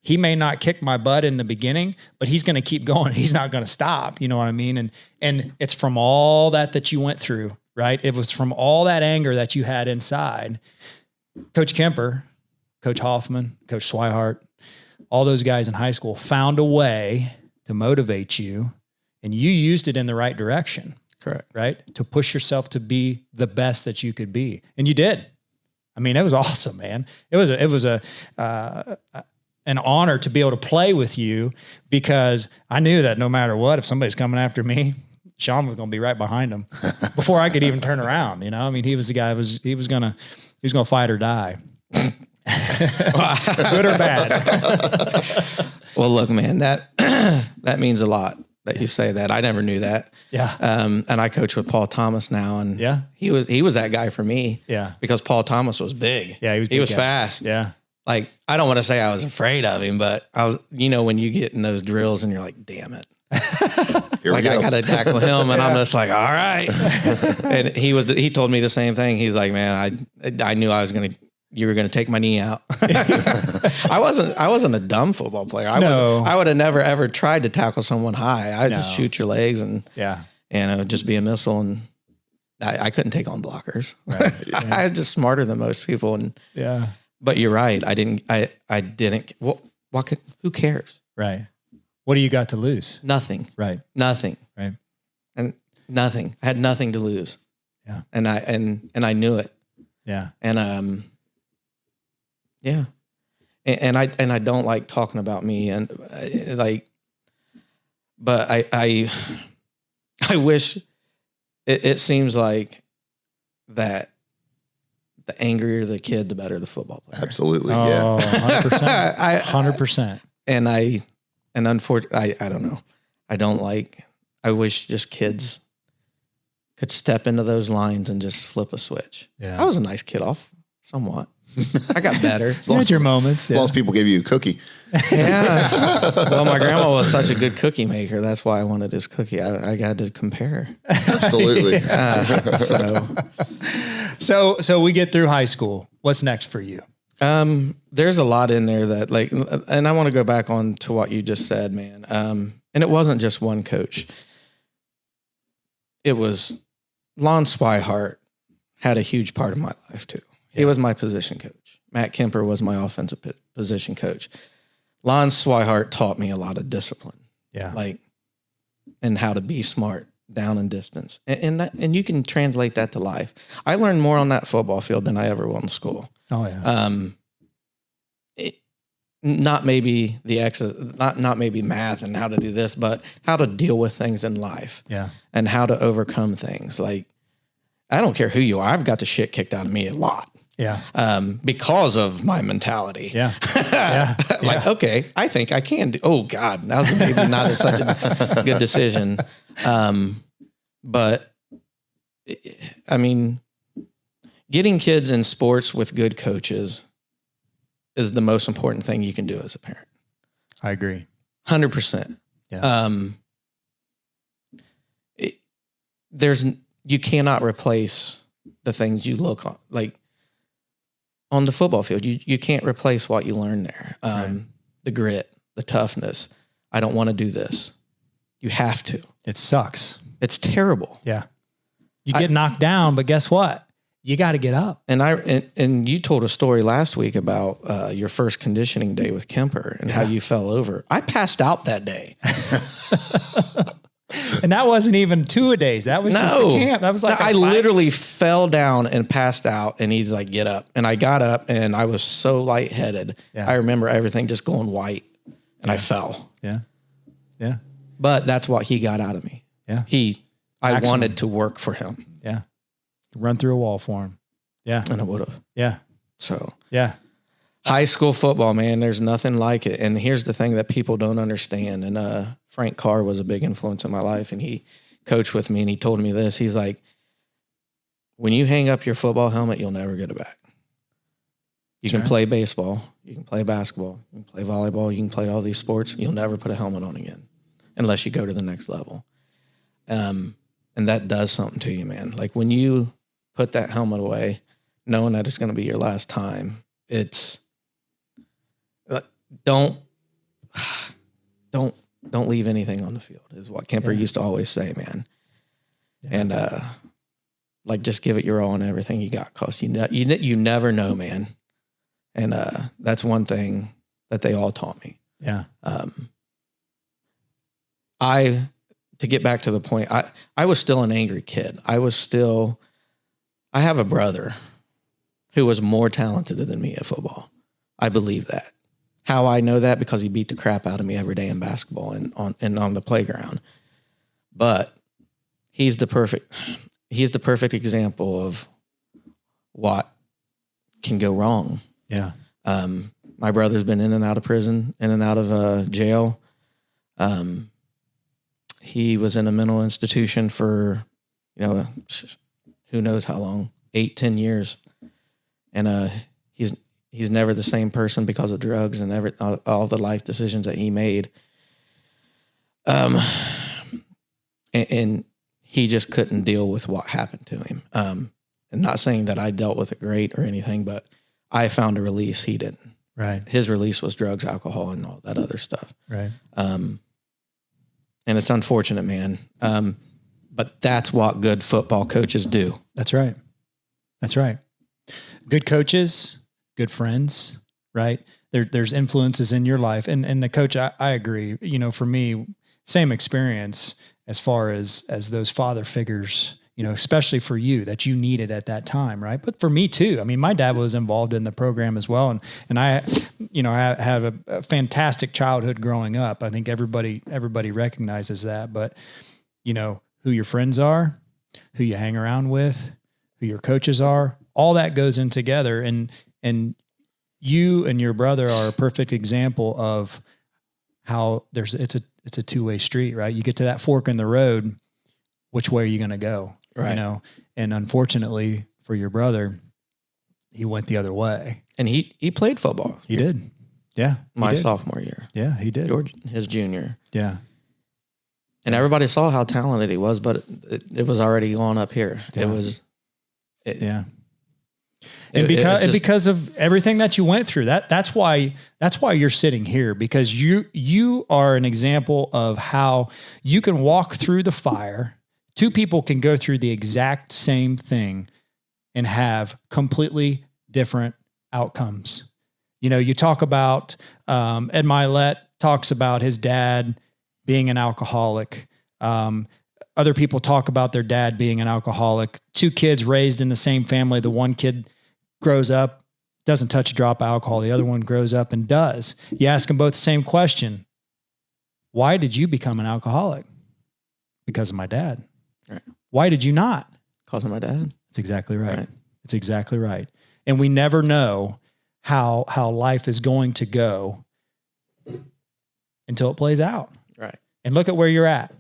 he may not kick my butt in the beginning, but he's going to keep going. He's not going to stop. You know what I mean? And it's from all that you went through, right? It was from all that anger that you had inside. Coach Kemper, Coach Hoffman, Coach Swihart, all those guys in high school found a way to motivate you, and you used it in the right direction. Correct. Right? To push yourself to be the best that you could be. And you did. I mean, it was awesome, man. It was an honor to be able to play with you, because I knew that no matter what, if somebody's coming after me, Shawn was going to be right behind him before I could even turn around. You know, I mean, he was the guy he was going to fight or die. Good or bad. Well, look, man, that means a lot that you say that. I never knew that. Yeah. And I coach with Paul Thomas now, and yeah, he was that guy for me. Yeah. Because Paul Thomas was big. Yeah. He was fast. Yeah. Like, I don't want to say I was afraid of him, but I was, when you get in those drills and you're like, damn it. Like, I got to tackle him, and I'm just like, all right. And he told me the same thing. He's like, man, I knew you were going to take my knee out. I wasn't a dumb football player. I would have never ever tried to tackle someone high. I'd just shoot your legs and it would just be a missile, and I couldn't take on blockers. Right. Yeah. I was just smarter than most people. And but you're right. I didn't. Who cares? Right. What do you got to lose? Nothing. Right. Nothing. Right. And nothing. I had nothing to lose. Yeah. And I knew it. Yeah. And yeah. And I don't like talking about me, and but I wish it seems like that the angrier the kid, the better the football player. Absolutely. Oh, Yeah. 100%. 100%. And unfortunately, I don't know. I wish just kids could step into those lines and just flip a switch. Yeah. I was a nice kid off somewhat. I got better. You had your moments. As long as people gave you a cookie. Yeah. Well, my grandma was such a good cookie maker. That's why I wanted this cookie. I got to compare. Absolutely. So we get through high school. What's next for you? There's a lot in there that and I want to go back on to what you just said, man. And it wasn't just one coach. It was Lon Swihart had a huge part of my life too. He was my position coach. Matt Kemper was my offensive position coach. Lon Swihart taught me a lot of discipline. Yeah. And how to be smart down and distance. And you can translate that to life. I learned more on that football field than I ever will in school. Oh yeah. Not maybe not maybe math and how to do this, but how to deal with things in life. Yeah. And how to overcome things. Like, I don't care who you are. I've got the shit kicked out of me a lot. Yeah. Because of my mentality. Yeah. Yeah. Okay, I think I can do. Oh God, that was maybe not such a good decision. But I mean, getting kids in sports with good coaches is the most important thing you can do as a parent. I agree. 100%. Yeah. You cannot replace the things you look on, like on the football field. You can't replace what you learn there. The grit, the toughness. I don't want to do this. You have to. It sucks. It's terrible. Yeah. You get knocked down, but guess what? You got to get up. And you told a story last week about your first conditioning day with Kemper and how you fell over. I passed out that day. And that wasn't even 2 days. That was just a camp. That was like I literally fell down and passed out, and he's like, get up. And I got up, and I was so lightheaded. Yeah. I remember everything just going white, and I fell. Yeah. Yeah. But that's what he got out of me. Yeah. I wanted to work for him. Yeah. Run through a wall for him. Yeah. And I would have. Yeah. So. Yeah. High school football, man, there's nothing like it. And here's the thing that people don't understand. And Frank Carr was a big influence in my life, and he coached with me, and he told me this. He's like, when you hang up your football helmet, you'll never get it back. You can play baseball, you can play basketball, you can play volleyball, you can play all these sports. You'll never put a helmet on again unless you go to the next level. And that does something to you, man. Like, when you put that helmet away, knowing that it's going to be your last time, don't don't leave anything on the field is what Kemper used to always say, man. Yeah. And like just give it your all and everything you got, cause you never know, man. And that's one thing that they all taught me. Yeah. To get back to the point, I was still an angry kid. I have a brother who was more talented than me at football. I believe that. How I know that? Because he beat the crap out of me every day in basketball and on the playground. But he's the perfect example of what can go wrong. Yeah. My brother's been in and out of prison, in and out of jail. He was in a mental institution for, who knows how long, 8-10 years. And he's never the same person because of drugs and all the life decisions that he made. And he just couldn't deal with what happened to him. And not saying that I dealt with it great or anything, but I found a release. He didn't. Right. His release was drugs, alcohol, and all that other stuff. Right. And it's unfortunate, man. But that's what good football coaches do. That's right. That's right. Good coaches, good friends, right? There's influences in your life. And the coach, I agree. For me, same experience as far as those father figures, especially for you that you needed at that time, right? But for me too. I mean, my dad was involved in the program as well. And I, I had a fantastic childhood growing up. I think everybody recognizes that. But, who your friends are, who you hang around with, who your coaches are, all that goes in together. And you and your brother are a perfect example of how it's a two-way street, right? You get to that fork in the road, which way are you going to go? Right. And unfortunately for your brother, he went the other way. And he played football. He did. Yeah. My sophomore year. Yeah, he did. George, his junior. Yeah. And everybody saw how talented he was, but it was already going up here. Yeah. Yeah. And because of everything that you went through, that's why you're sitting here, because you are an example of how you can walk through the fire. Two people can go through the exact same thing and have completely different outcomes. You talk about Ed Milet talks about his dad being an alcoholic. Other people talk about their dad being an alcoholic. Two kids raised in the same family. The one kid grows up, doesn't touch a drop of alcohol. The other one grows up and does. You ask them both the same question. Why did you become an alcoholic? Because of my dad. Right. Why did you not? Because of my dad. That's exactly right. It's exactly right. And we never know how life is going to go until it plays out. Right. And look at where you're at.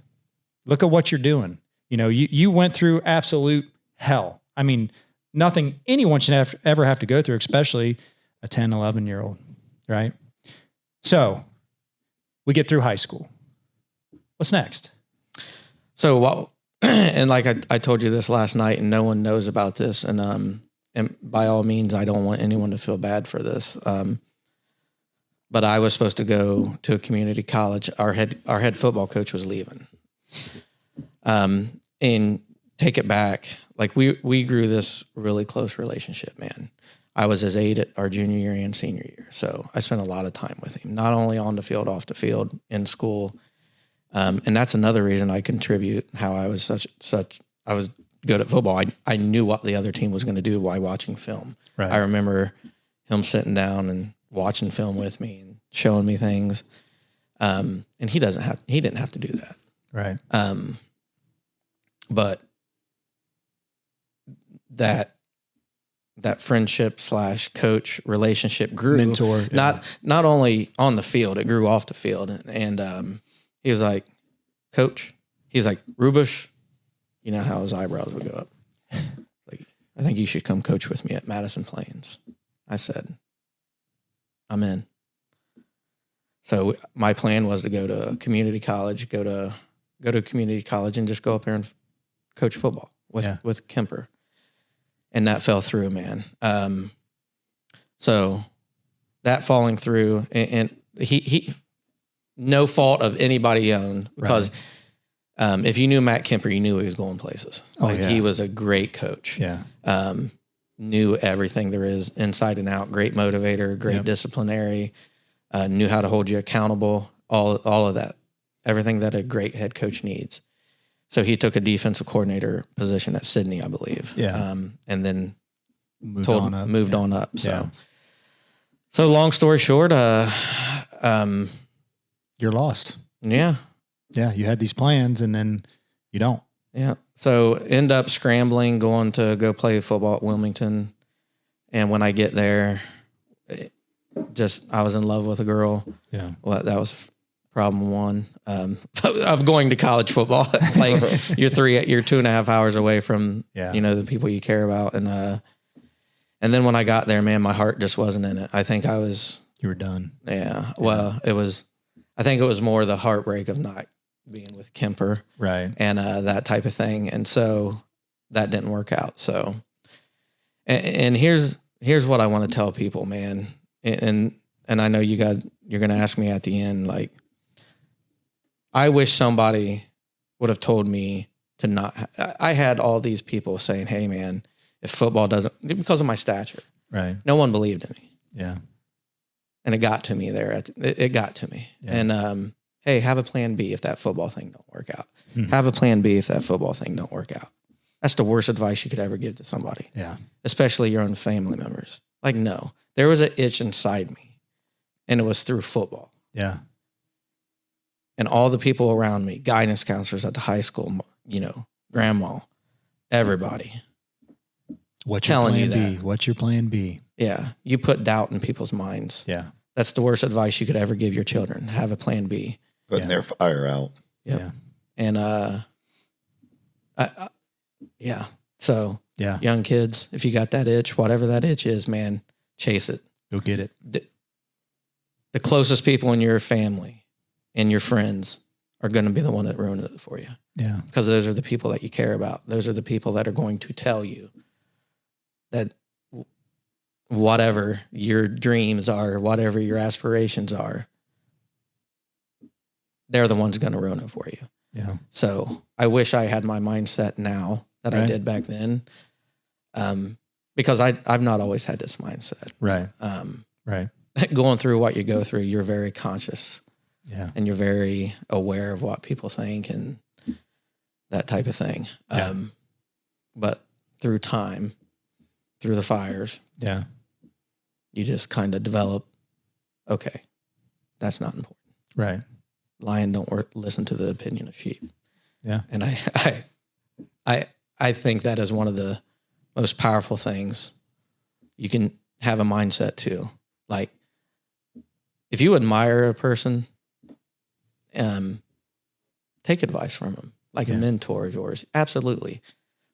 Look at what you're doing. You went through absolute hell. I mean, nothing anyone should ever have to go through, especially a 10, 11-year-old, right? So we get through high school. What's next? So, and like I told you this last night, and no one knows about this, and by all means, I don't want anyone to feel bad for this. But I was supposed to go to a community college. Our head football coach was leaving. And take it back, like we grew this really close relationship, man. I was his aide at our junior year and senior year. So I spent a lot of time with him, not only on the field, off the field, in school. And that's another reason I contribute how I was I was good at football. I knew what the other team was going to do while watching film. Right. I remember him sitting down and watching film with me and showing me things. And he didn't have to do that. Right. But that friendship / coach relationship grew. Mentor. Yeah. Not only on the field, it grew off the field. And he was like, Coach, he's like, Ruebush, you know how his eyebrows would go up. Like, I think you should come coach with me at Madison Plains. I said, I'm in. So my plan was to go to community college, go to community college and just go up there and coach football with Kemper. And that fell through, man. So that falling through, and he no fault of anybody own, because if you knew Matt Kemper, you knew he was going places. He was a great coach. Yeah. Knew everything there is inside and out. Great motivator, great disciplinary. Knew how to hold you accountable. All of that, everything that a great head coach needs. So he took a defensive coordinator position at Sydney, I believe. Yeah. And then Moved on up. So long story short, you're lost. Yeah. Yeah. You had these plans and then you don't. Yeah. So end up scrambling, going to go play football at Wilmington. And when I get there, I was in love with a girl. Yeah. Well, that was problem one of going to college football. Like you're 2.5 hours away from, the people you care about. And then when I got there, man, my heart just wasn't in it. I think you were done. Yeah. Well, I think it was more the heartbreak of not being with Kemper. Right. And that type of thing. And so that didn't work out. So, and here's what I want to tell people, man. And I know you're going to ask me at the end, like, I wish somebody would have told me to not. I had all these people saying, hey, man, if football doesn't, because of my stature, right? No one believed in me. Yeah. And it got to me there. It got to me. Yeah. And, hey, have a plan B if that football thing don't work out. Have a plan B if that football thing don't work out. That's the worst advice you could ever give to somebody. Yeah. Especially your own family members. Like, no, there was an itch inside me, and it was through football. Yeah. And all the people around me, guidance counselors at the high school, grandma, everybody. What's your plan B? What's your plan B? Yeah. You put doubt in people's minds. Yeah. That's the worst advice you could ever give your children. Have a plan B. Putting their fire out. Yep. Yeah. And, So young kids, if you got that itch, whatever that itch is, man, chase it. Go get it. The closest people in your family and your friends are going to be the one that ruins it for you. Yeah. Because those are the people that you care about. Those are the people that are going to tell you that whatever your dreams are, whatever your aspirations are, they're the ones going to ruin it for you. Yeah. So I wish I had my mindset now that I did back then. Because I've not always had this mindset. Right. Right. Going through what you go through, you're very conscious. Yeah. And you're very aware of what people think and that type of thing. Yeah. But through time, through the fires, you just kind of develop, okay, that's not important. Right. Lion don't listen to the opinion of sheep. Yeah. And I think that is one of the most powerful things you can have a mindset to. Like, if you admire a person, take advice from them, like a mentor of yours. Absolutely.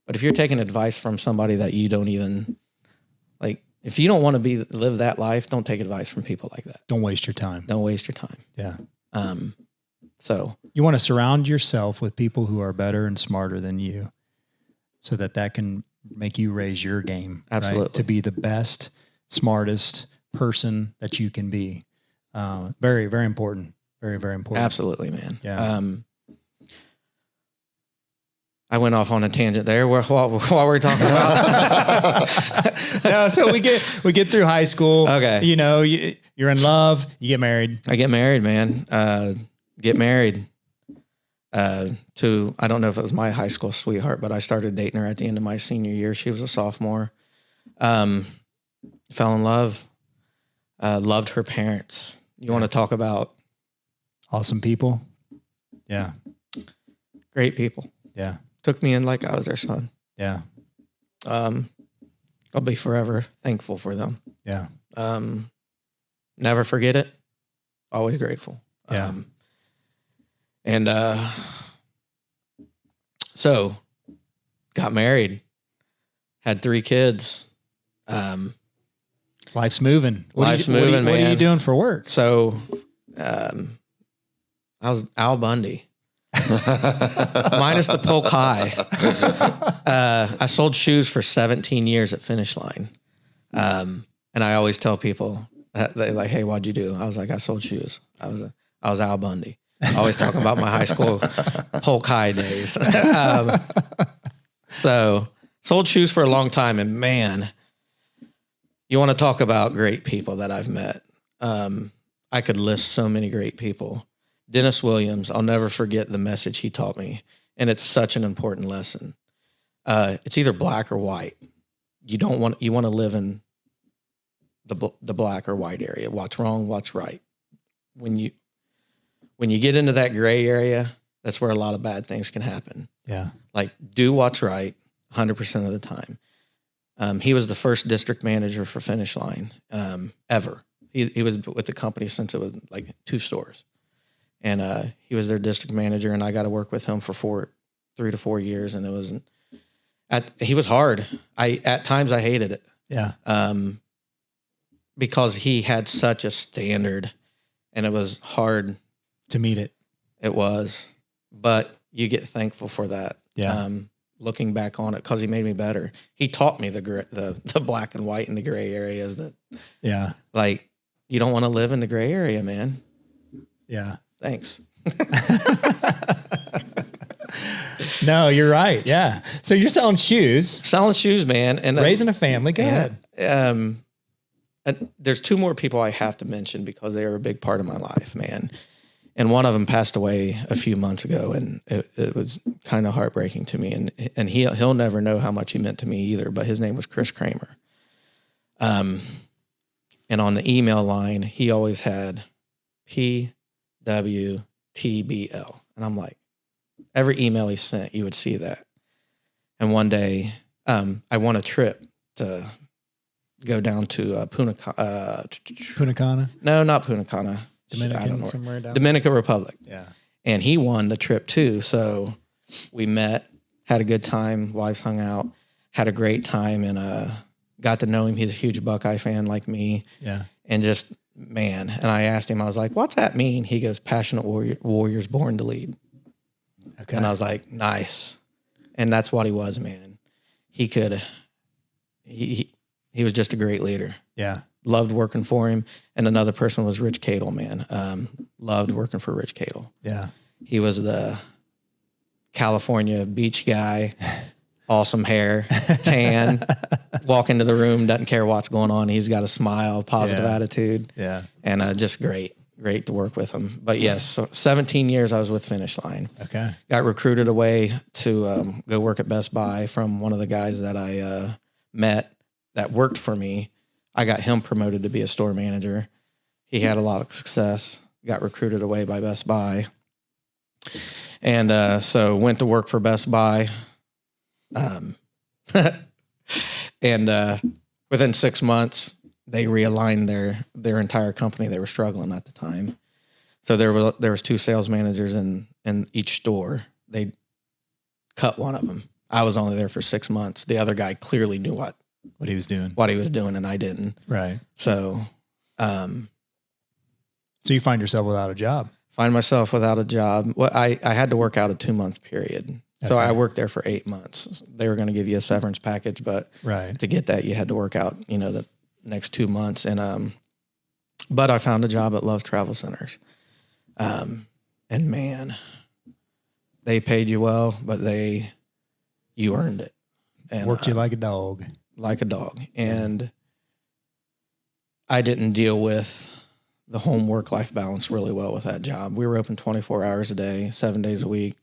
But if you're taking advice from somebody that you don't even like, if you don't want to live that life, don't take advice from people like that. Don't waste your time. Don't waste your time. Yeah. So you want to surround yourself with people who are better and smarter than you, so that can make you raise your game. Absolutely. Right? To be the best, smartest person that you can be. Very, very important. Very, very important. Absolutely, man. Yeah. I went off on a tangent there. What were we talking about? No, so we get through high school. Okay. You're in love. You get married. I get married, man. Get married to, I don't know if it was my high school sweetheart, but I started dating her at the end of my senior year. She was a sophomore. Fell in love. Loved her parents. You want to talk about awesome people? Yeah. Great people. Yeah. Took me in like I was their son. Yeah. I'll be forever thankful for them. Yeah. Never forget it. Always grateful. Yeah. And so got married, had 3 kids. Life's moving. Life's moving, man. What are you doing for work? So I was Al Bundy. Minus the poke high. I sold shoes for 17 years at Finish Line. And I always tell people, they're like, hey, what'd you do? I was like, I sold shoes. I I was Al Bundy. I always talk about my high school Polk High days. So sold shoes for a long time, and man, you want to talk about great people that I've met. I could list so many great people. Dennis Williams, I'll never forget the message he taught me, and it's such an important lesson. It's either black or white. You want to live in the black or white area. What's wrong, what's right. When you get into that gray area, that's where a lot of bad things can happen. Yeah. Like, do what's right 100% of the time. He was the first district manager for Finish Line ever. He was with the company since it was like 2 stores. And he was their district manager, and I got to work with him for 3 to 4 years, and it wasn't. He was hard. At times I hated it. Yeah. Because he had such a standard, and it was hard To meet it. It was, but you get thankful for that. Yeah. Looking back on it, because he made me better. He taught me the black and white and the gray areas. Yeah. Like, you don't want to live in the gray area, man. Yeah. Thanks. No, you're right. Yeah. So you're selling shoes, Selling shoes, man, and raising a family. Go ahead. And there's 2 more people I have to mention because they are a big part of my life, man. And one of them passed away a few months ago, and it was kind of heartbreaking to me. And he'll never know how much he meant to me either. But his name was Chris Kramer. And on the email line, he always had PWTBL, and I'm like, every email he sent, you would see that. And one day, I won a trip to go down to Punta Cana? No, not Punta Cana. Dominican, somewhere down Dominican Republic. Yeah. And he won the trip too. So we met, had a good time, wives hung out, had a great time, and got to know him. He's a huge Buckeye fan like me. Yeah. And just, man. And I asked him, I was like, what's that mean? He goes, passionate warriors born to lead. Okay. And I was like, nice. And that's what he was, man. He was just a great leader. Yeah. Loved working for him. And another person was Rich Cadle, man. Loved working for Rich Cadle. Yeah. He was the California beach guy, awesome hair, tan, walk into the room, doesn't care what's going on. He's got a smile, positive attitude. Yeah. And just great to work with him. But yes, so 17 years I was with Finish Line. Okay. Got recruited away to go work at Best Buy from one of the guys that I met that worked for me. I got him promoted to be a store manager. He had a lot of success, got recruited away by Best Buy. And so went to work for Best Buy. And within 6 months, they realigned their entire company. They were struggling at the time. So there was 2 sales managers in each store. They cut one of them. I was only there for 6 months. The other guy clearly knew what he was doing, and I didn't. Right. So, so you find yourself without a job. Find myself without a job. Well, I had to work out a 2-month period. So I worked there for 8 months. They were going to give you a severance package, but to get that, you had to work out, the next 2 months. And, but I found a job at Love's Travel Centers. And man, they paid you well, but you earned it. And worked you like a dog. Like a dog. And I didn't deal with the home work-life balance really well with that job. We were open 24 hours a day, 7 days a week.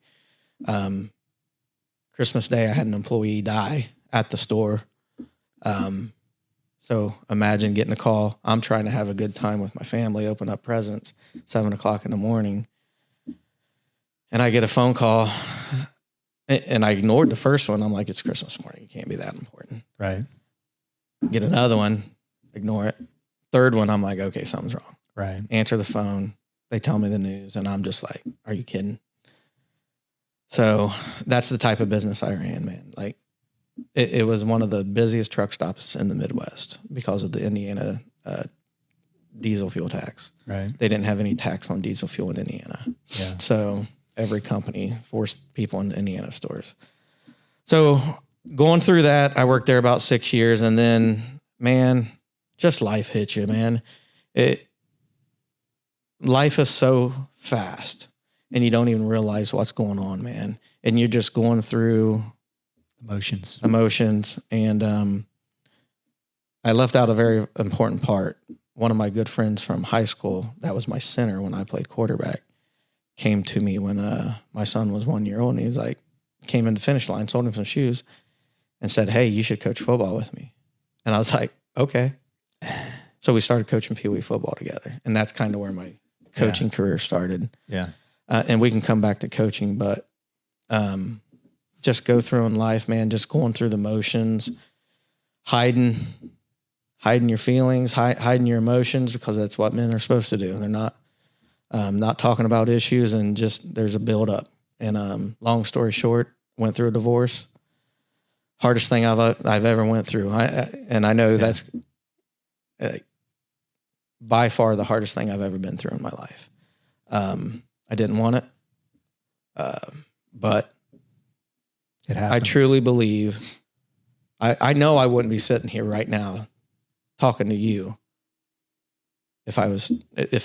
Christmas Day, I had an employee die at the store. So imagine getting a call. I'm trying to have a good time with my family, open up presents, 7:00 in the morning. And I get a phone call, and I ignored the first one. I'm like, it's Christmas morning. It can't be that important. Right. Get another one, ignore it. Third one, I'm like, okay, something's wrong. Right. Answer the phone. They tell me the news, and I'm just like, are you kidding? So that's the type of business I ran, man. Like, it was one of the busiest truck stops in the Midwest because of the Indiana diesel fuel tax. Right. They didn't have any tax on diesel fuel in Indiana. Yeah. So every company forced people into Indiana stores. So going through that, I worked there about 6 years, and then, man, just life hits you, man. life is so fast and you don't even realize what's going on, man. And you're just going through Emotions. And I left out a very important part. One of my good friends from high school, that was my center when I played quarterback, came to me when my son was 1 year old, and he was like, came in the finish line, sold him some shoes, and said, "Hey, you should coach football with me." And I was like, okay. So we started coaching Pee Wee football together, and that's kind of where my coaching career started. Yeah. And we can come back to coaching, but just go through in life, man, just going through the motions, hiding your feelings, hiding your emotions, because that's what men are supposed to do. They're not talking about issues, and just there's a buildup. And long story short, went through a divorce. Hardest thing I've ever went through. I know that's by far the hardest thing I've ever been through in my life. I didn't want it, but It happened. I truly believe, I know I wouldn't be sitting here right now talking to you if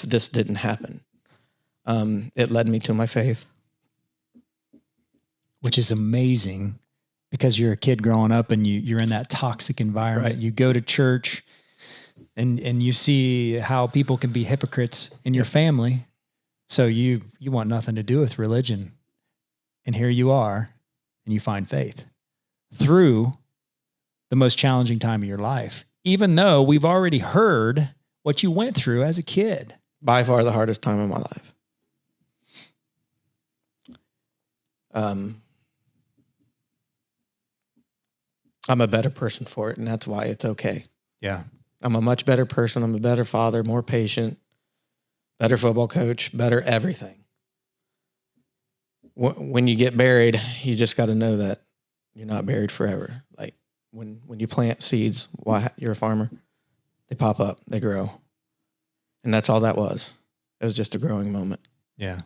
this didn't happen. It led me to my faith. Which is amazing, because you're a kid growing up and you're in that toxic environment. Right. You go to church and you see how people can be hypocrites in your family. So you want nothing to do with religion. And here you are, and you find faith through the most challenging time of your life, even though we've already heard what you went through as a kid. By far the hardest time of my life. I'm a better person for it, and that's why it's okay. Yeah. I'm a much better person. I'm a better father, more patient, better football coach, better everything. When you get buried, you just got to know that you're not buried forever. Like when you plant seeds, why you're a farmer, they pop up, they grow. And that's all that was. It was just a growing moment. Yeah.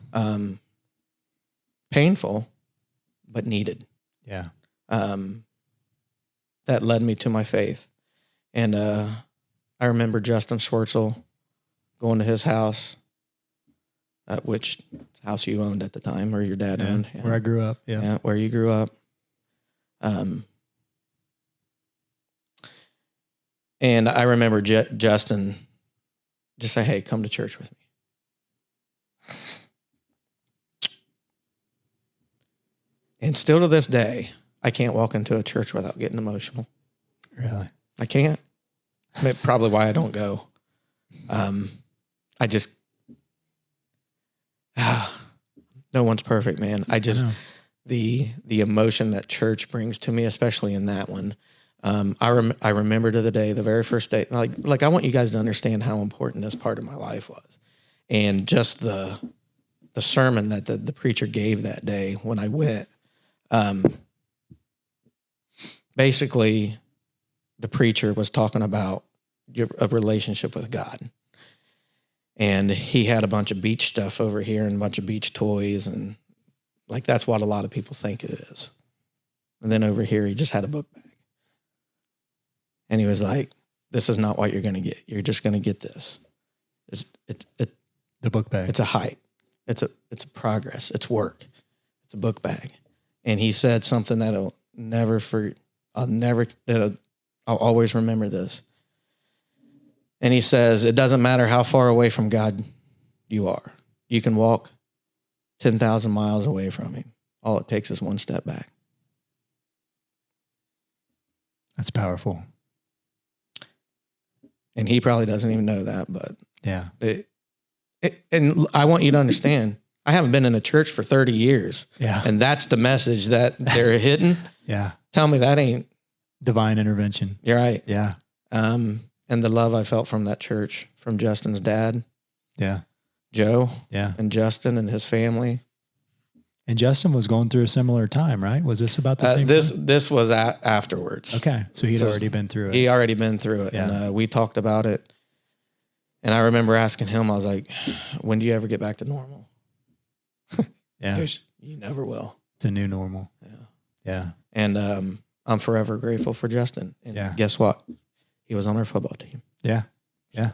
Painful, but needed. Yeah. That led me to my faith. And I remember Justin Schwartzel going to his house, which house you owned at the time, or your dad owned. Yeah. Where I grew up. Yeah. Yeah, where you grew up. And I remember Justin just say, "Hey, come to church with me." And still to this day, I can't walk into a church without getting emotional. Really? I can't. That's probably why I don't go. I just, no one's perfect, man. I the emotion that church brings to me, especially in that one. I remember to the day, the very first day, like I want you guys to understand how important this part of my life was. And just the sermon that the preacher gave that day when I went, basically the preacher was talking about a relationship with God. And he had a bunch of beach stuff over here and a bunch of beach toys. And like, that's what a lot of people think it is. And then over here, he just had a book bag. And he was like, "This is not what you're going to get. You're just going to get this. It's The book bag. It's a hype. It's a progress. It's work. It's a book bag." And he said something that I'll always remember this. And he says, "It doesn't matter how far away from God you are. You can walk 10,000 miles away from him. All it takes is one step back." That's powerful. And he probably doesn't even know that, but Yeah. and I want you to understand, I haven't been in a church for 30 years. Yeah. And that's the message that they're hitting. Yeah. Tell me that ain't. Divine intervention. You're right. Yeah. And the love I felt from that church, from Justin's dad, Yeah. Joe, Yeah. and Justin and his family. And Justin was going through a similar time, right? Was this about the same time? This was afterwards. Okay. So he'd already been through it. He already been through it. Yeah. And we talked about it. And I remember asking him, I was like, "When do you ever get back to normal?" Yeah. Because you never will. It's a new normal. Yeah. Yeah. And I'm forever grateful for Justin. And Yeah. guess what? He was on our football team. Yeah. Yeah.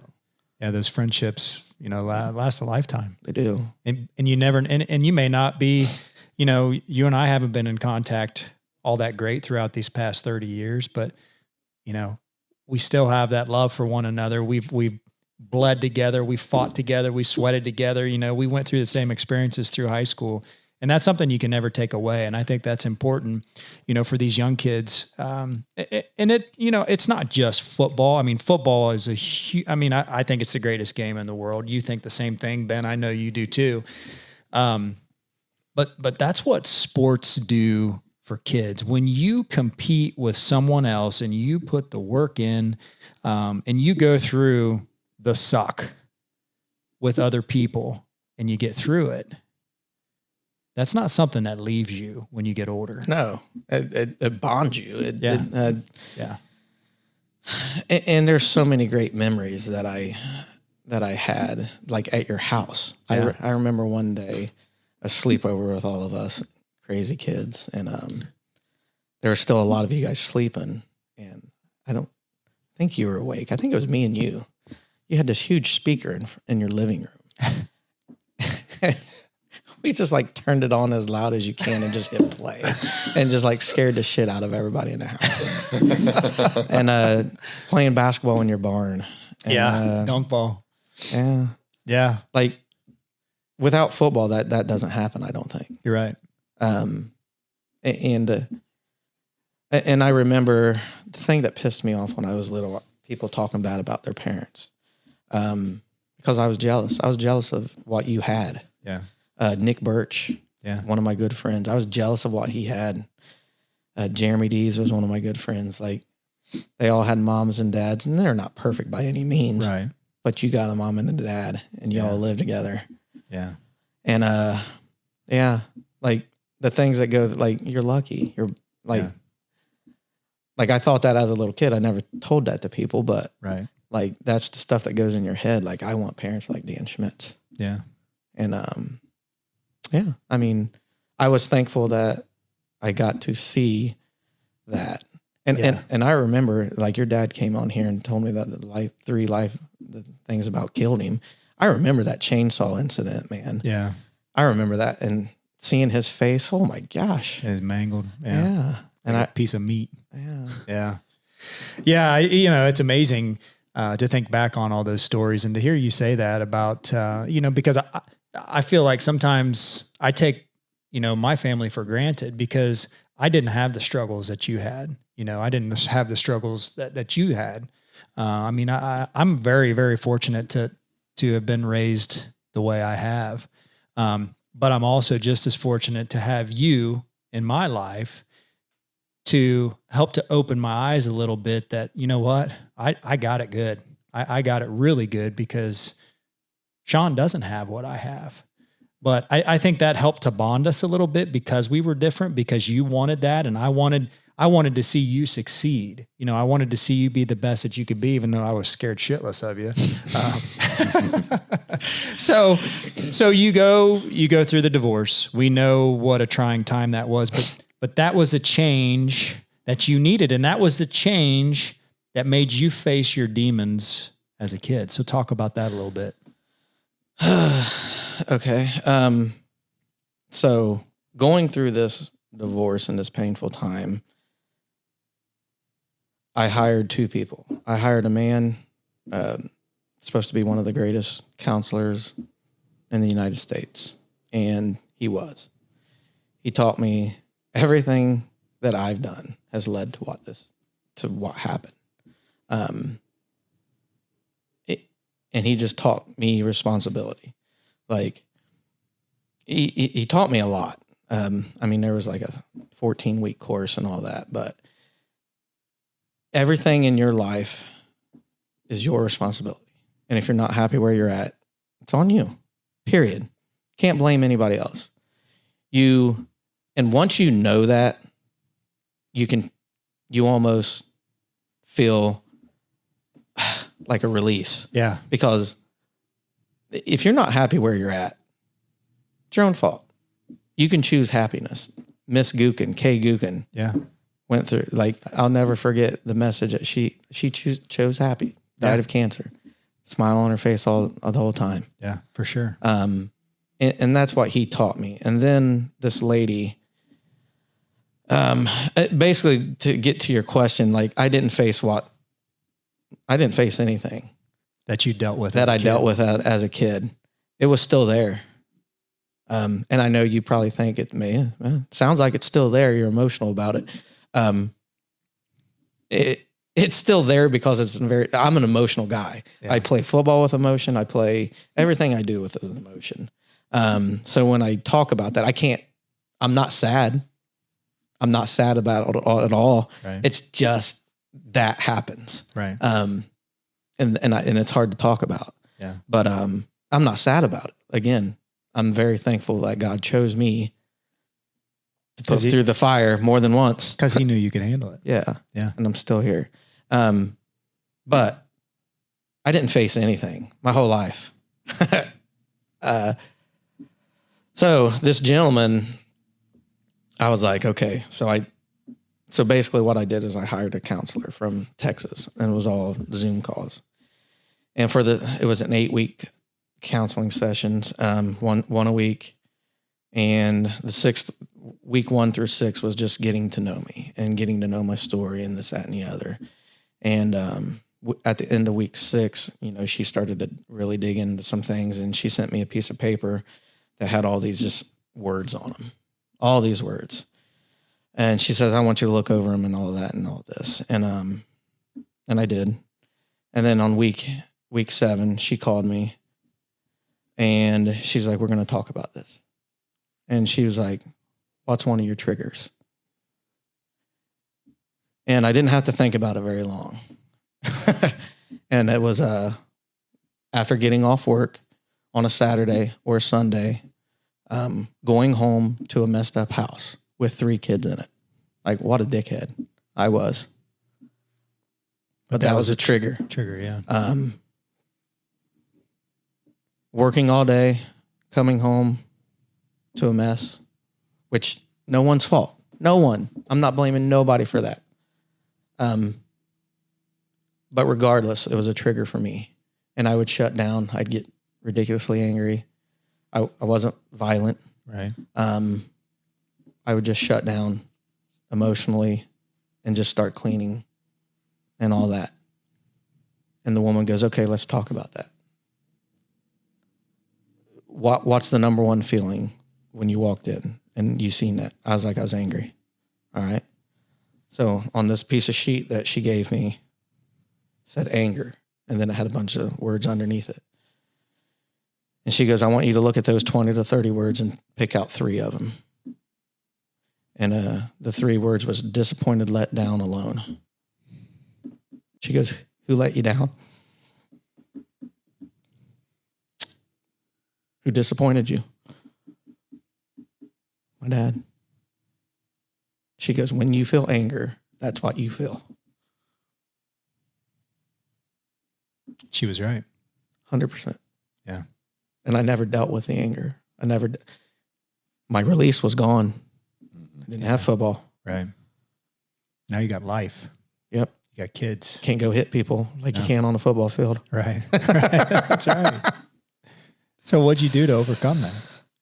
Yeah, those friendships, last a lifetime. They do. And you never, and you may not be, you and I haven't been in contact all that great throughout these past 30 years, but, we still have that love for one another. We've bled together. We fought together. We sweated together. We went through the same experiences through high school, and that's something you can never take away. And I think that's important, for these young kids. It's not just football. I mean, football is I think it's the greatest game in the world. You think the same thing, Ben. I know you do too. But that's what sports do for kids. When you compete with someone else and you put the work in, and you go through the suck with other people and you get through it, that's not something that leaves you when you get older. No, it bonds you. Yeah. And there's so many great memories that I had, like at your house. Yeah. I remember one day a sleepover with all of us crazy kids, and there were still a lot of you guys sleeping, and I don't think you were awake. I think it was me and you. You had this huge speaker in your living room. We just like turned it on as loud as you can and just hit play and just like scared the shit out of everybody in the house. And playing basketball in your barn. And, dunk ball. Yeah. Yeah. Like without football, that doesn't happen, I don't think. You're right. And I remember the thing that pissed me off when I was little, people talking bad about their parents. Because I was jealous. I was jealous of what you had. Yeah. Nick Birch, one of my good friends. I was jealous of what he had. Jeremy Dees was one of my good friends. Like they all had moms and dads, and they're not perfect by any means. Right. But you got a mom and a dad, and you all live together. Yeah. And like the things that go, like you're lucky. You're like, like I thought that as a little kid. I never told that to people, but right. Like that's the stuff that goes in your head. Like I want parents like Dan Schmidt. Yeah. And I mean, I was thankful that I got to see that. And I remember like your dad came on here and told me that the things about killed him. I remember that chainsaw incident, man. Yeah. I remember that and seeing his face. Oh my gosh. It's mangled. Yeah. And a piece of meat. Yeah. Yeah. Yeah. It's amazing to think back on all those stories and to hear you say that about, because I feel like sometimes I take, my family for granted because I didn't have the struggles that you had. I didn't have the struggles that you had. I'm very, very fortunate to have been raised the way I have. But I'm also just as fortunate to have you in my life to help to open my eyes a little bit that, you know what, I got it good. I got it really good because Shawn doesn't have what I have. But I think that helped to bond us a little bit because we were different, because you wanted that. And I wanted to see you succeed. I wanted to see you be the best that you could be, even though I was scared shitless of you. So you go through the divorce. We know what a trying time that was, but that was a change that you needed. And that was the change that made you face your demons as a kid. So talk about that a little bit. Okay. So going through this divorce and this painful time, I hired two people. I hired a man, supposed to be one of the greatest counselors in the United States. And he was. He taught me everything that I've done has led to what happened. And he just taught me responsibility. Like he taught me a lot. There was like a 14-week course and all that, but everything in your life is your responsibility. And if you're not happy where you're at, it's on you, period. Can't blame anybody else. And once you know that, you almost feel like a release. Yeah. Because if you're not happy where you're at, it's your own fault. You can choose happiness. Miss Gookin, Kay Gookin. Yeah. Went through, like, I'll never forget the message that she chose happy, died of cancer. smile on her face all the whole time. Yeah, for sure. And that's what he taught me. And then this lady, basically to get to your question, like I didn't face anything That you dealt with. that I dealt with as a kid. It was still there. And I know you probably think it sounds like it's still there. You're emotional about it. It's still there because I'm an emotional guy. Yeah. I play football with emotion. I play everything I do with emotion. So when I talk about that, I'm not sad. I'm not sad about it at all. Right. It's just that happens. Right. And it's hard to talk about. Yeah. But I'm not sad about it. Again, I'm very thankful that God chose me to put through the fire more than once. Because he knew you could handle it. Yeah. Yeah. And I'm still here. But I didn't face anything my whole life. So this gentleman, I was like, okay. So basically what I did is I hired a counselor from Texas, and it was all Zoom calls. And it was an 8-week counseling sessions, one a week. And the week 1 through 6 was just getting to know me and getting to know my story and this, that, and the other. And at the end of week 6, she started to really dig into some things, and she sent me a piece of paper that had all these just words on them, all these words. And she says, I want you to look over them and all that and all this. And I did. And then on week 7, she called me and she's like, we're going to talk about this. And she was like, what's one of your triggers? And I didn't have to think about it very long. And it was after getting off work on a Saturday or a Sunday, going home to a messed up house with 3 kids in it. Like, what a dickhead I was. But that was a trigger. Trigger, yeah. Working all day, coming home to a mess, which no one's fault. No one. I'm not blaming nobody for that. But regardless, it was a trigger for me. And I would shut down. I'd get ridiculously angry. I wasn't violent. Right. I would just shut down emotionally and just start cleaning and all that. And the woman goes, okay, let's talk about that. What's the number one feeling when you walked in and you seen that? I was angry. All right. So on this piece of sheet that she gave me, said anger. And then it had a bunch of words underneath it. And she goes, I want you to look at those 20 to 30 words and pick out 3 of them. And the 3 words was disappointed, let down, alone. She goes, who let you down? Who disappointed you? My dad. She goes, when you feel anger, that's what you feel. She was right. 100%. Yeah. And I never dealt with the anger. My release was gone. I didn't have football. Right. Now you got life. Yep. You got kids. Can't go hit people like you can on a football field. Right. That's right. So what'd you do to overcome that?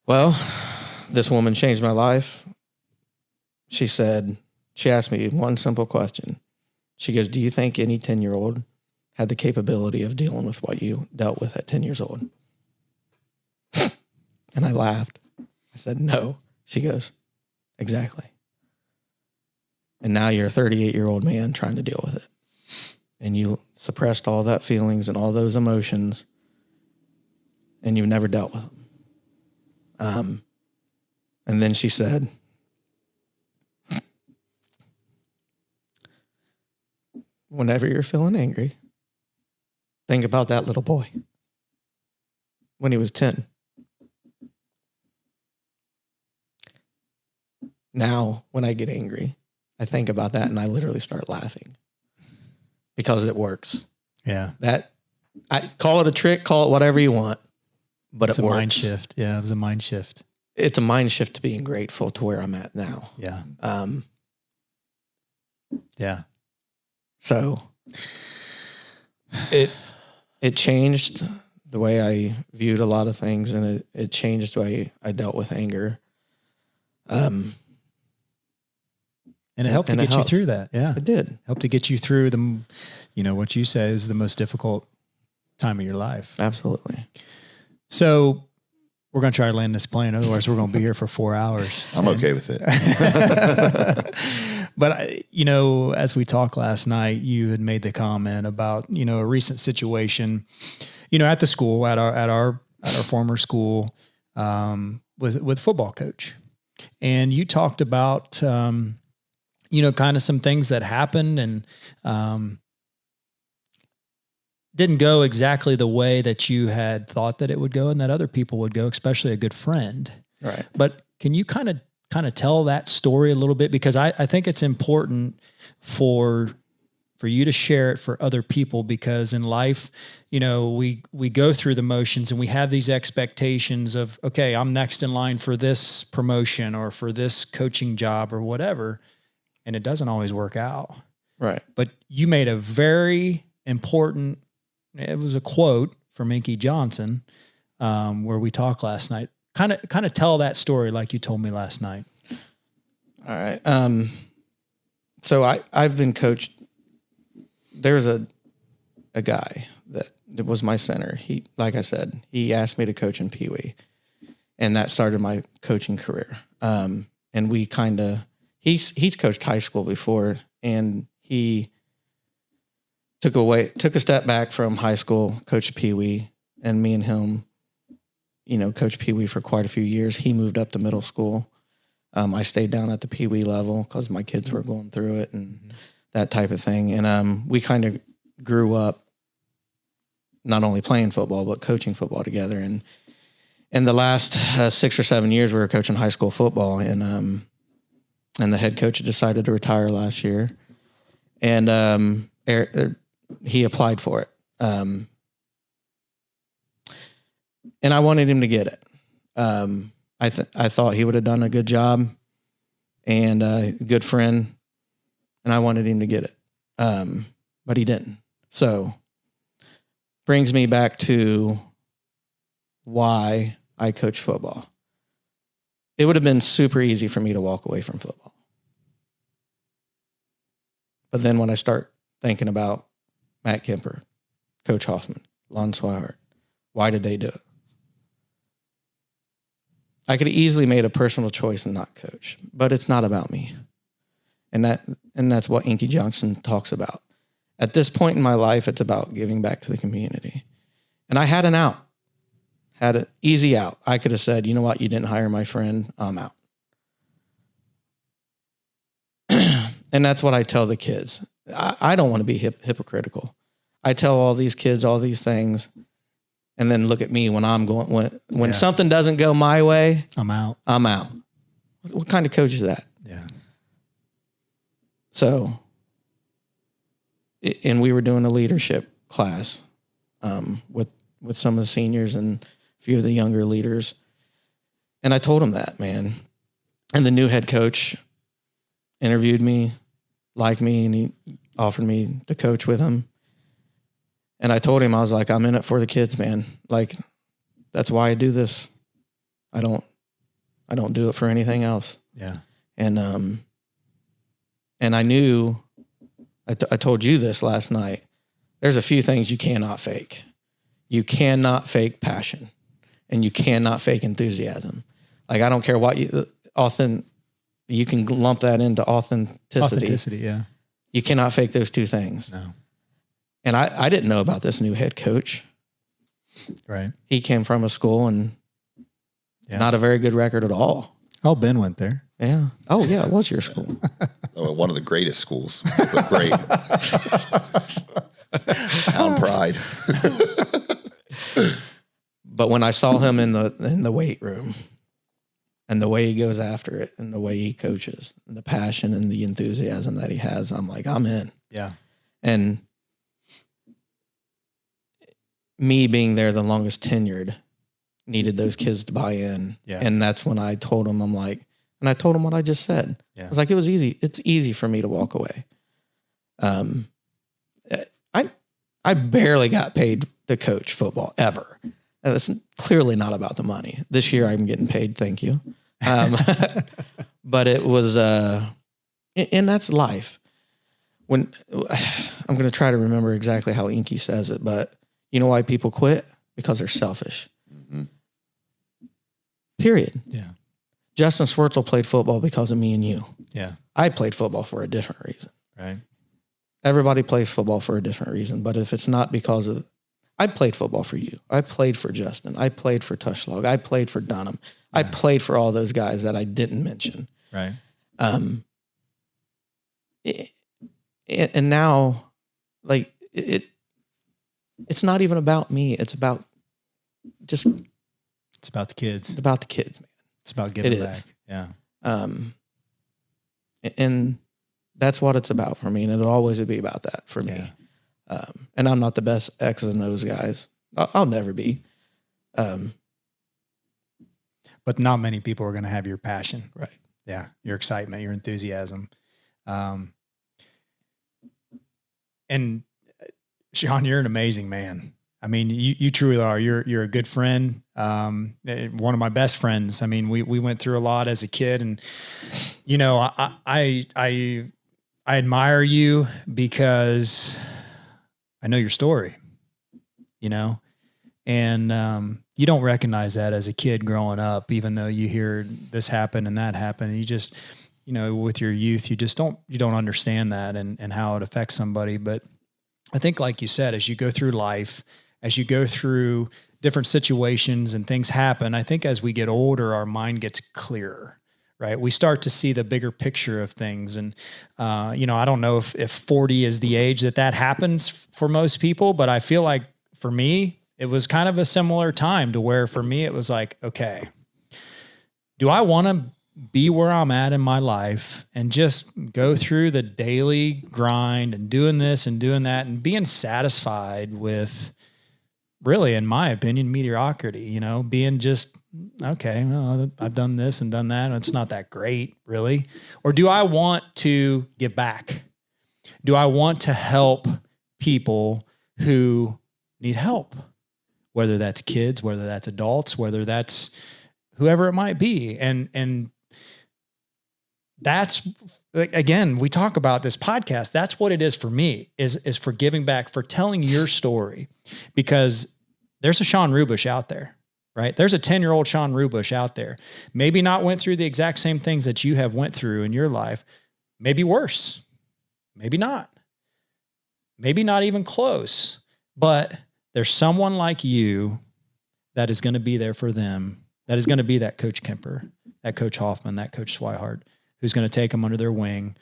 Well, this woman changed my life. She asked me one simple question. She goes, do you think any 10-year-old had the capability of dealing with what you dealt with at 10 years old? And I laughed. I said, no. She goes, exactly. And now you're a 38-year-old man trying to deal with it. And you suppressed all that feelings and all those emotions, and you've never dealt with them. And then she said, whenever you're feeling angry, think about that little boy when he was 10. Now, when I get angry, I think about that and I literally start laughing because it works. Yeah. I call it a trick, call it whatever you want, but it's it works. A mind shift. Yeah, it was a mind shift. It's a mind shift to being grateful to where I'm at now. Yeah. Yeah. So it it changed the way I viewed a lot of things, and it changed the way I dealt with anger. And it helped to get you through that. Yeah. It did. Helped to get you through what you say is the most difficult time of your life. Absolutely. So we're going to try to land this plane. Otherwise we're going to be here for 4 hours. I'm okay with it. But as we talked last night, you had made the comment about, a recent situation, at the school, at our former school, with football coach. And you talked about, kind of some things that happened and, didn't go exactly the way that you had thought that it would go and that other people would go, especially a good friend. Right. But can you kind of tell that story a little bit? Because I think it's important for you to share it for other people, because in life, we go through the motions and we have these expectations of, okay, I'm next in line for this promotion or for this coaching job or whatever. And it doesn't always work out. Right. But you made a very important, it was a quote from Inky Johnson, where we talked last night. Kind of tell that story like you told me last night. All right. So I've been coached. There's a guy that was my center. He, like I said, he asked me to coach in Pee Wee, and that started my coaching career. And we he's coached high school before, and he took a step back from high school, coached Pee Wee, and me and him, coached Pee Wee for quite a few years. He moved up to middle school. I stayed down at the Pee Wee level because my kids were going through it and that type of thing. And we kind of grew up not only playing football, but coaching football together. And in the last 6 or 7 years, we were coaching high school football, and the head coach decided to retire last year. And he applied for it. And I wanted him to get it. I thought he would have done a good job and a good friend, and I wanted him to get it. But he didn't. So brings me back to why I coach football. It would have been super easy for me to walk away from football. But then when I start thinking about Matt Kemper, Coach Hoffman, Lon Swihart, why did they do it? I could have easily made a personal choice and not coach, but it's not about me. And that's what Inky Johnson talks about. At this point in my life, it's about giving back to the community. And I had an out, had an easy out. I could have said, you know what, you didn't hire my friend, I'm out. And that's what I tell the kids. I don't want to be hypocritical. I tell all these kids all these things, and then look at me when I'm going, when something doesn't go my way, I'm out. What kind of coach is that? Yeah. So, and we were doing a leadership class with some of the seniors and a few of the younger leaders. And I told them that, man. And the new head coach interviewed me, liked me, and he offered me to coach with him. And I told him, I was like, I'm in it for the kids, man. Like, that's why I do this. I don't do it for anything else. Yeah. And I knew, I told you this last night, there's a few things you cannot fake. You cannot fake passion, and you cannot fake enthusiasm. Like, I don't care what you can lump that into authenticity. Authenticity, yeah. You cannot fake those two things. No. And I didn't know about this new head coach. Right. He came from a school and not a very good record at all. Oh, Ben went there. Yeah. Oh, yeah, it was your school. One of the greatest schools. Great. Pound pride. But when I saw him in the weight room, and the way he goes after it, and the way he coaches, and the passion and the enthusiasm that he has, I'm like, I'm in. Yeah. And me being there the longest tenured needed those kids to buy in. Yeah. And that's when I told him, I'm like, and I told him what I just said. Yeah. I was like, it was easy. It's easy for me to walk away. I I barely got paid to coach football ever. And it's clearly not about the money. This year I'm getting paid. Thank you. But it was, and that's life. When I'm going to try to remember exactly how Inky says it, but you know why people quit? Because they're selfish. Mm-hmm. Period. Yeah. Justin Swartzel played football because of me and you. Yeah. I played football for a different reason. Right. Everybody plays football for a different reason, but if it's not because of, I played football for you. I played for Justin. I played for Tushlog. I played for Dunham. Yeah. I played for all those guys that I didn't mention. Right. And now, like it's not even about me. It's about just. It's about the kids. It's about the kids, man. It's about giving back. Yeah. And that's what it's about for me, and it'll always be about that for me. And I'm not the best X's and O's guys. I'll never be. But not many people are going to have your passion. Right. Yeah. Your excitement, your enthusiasm. And Shawn, you're an amazing man. I mean, you truly are. You're a good friend. One of my best friends. I mean, we went through a lot as a kid, and you know, I admire you because I know your story. You know, and you don't recognize that as a kid growing up, even though you hear this happen and that happen. You just, you know, with your youth, you don't understand that and how it affects somebody. But I think, like you said, as you go through life, as you go through different situations and things happen, I think as we get older, our mind gets clearer, right? We start to see the bigger picture of things. And, you know, I don't know if 40 is the age that happens for most people, but I feel like for me, it was kind of a similar time to where for me, it was like, okay, do I want to be where I'm at in my life and just go through the daily grind and doing this and doing that and being satisfied with, really, in my opinion, mediocrity, you know, being just, okay, well, I've done this and done that, and it's not that great, really. Or do I want to give back? Do I want to help people who need help? Whether that's kids, whether that's adults, whether that's whoever it might be. And that's, again, we talk about this podcast. That's what it is for me, is for giving back, for telling your story, because there's a Shawn Ruebush out there, right? There's a 10-year-old Shawn Ruebush out there. Maybe not went through the exact same things that you have went through in your life. Maybe worse. Maybe not. Maybe not even close. But there's someone like you that is going to be there for them. That is going to be that Coach Kemper, that Coach Hoffman, that Coach Swihart, who's going to take them under their wing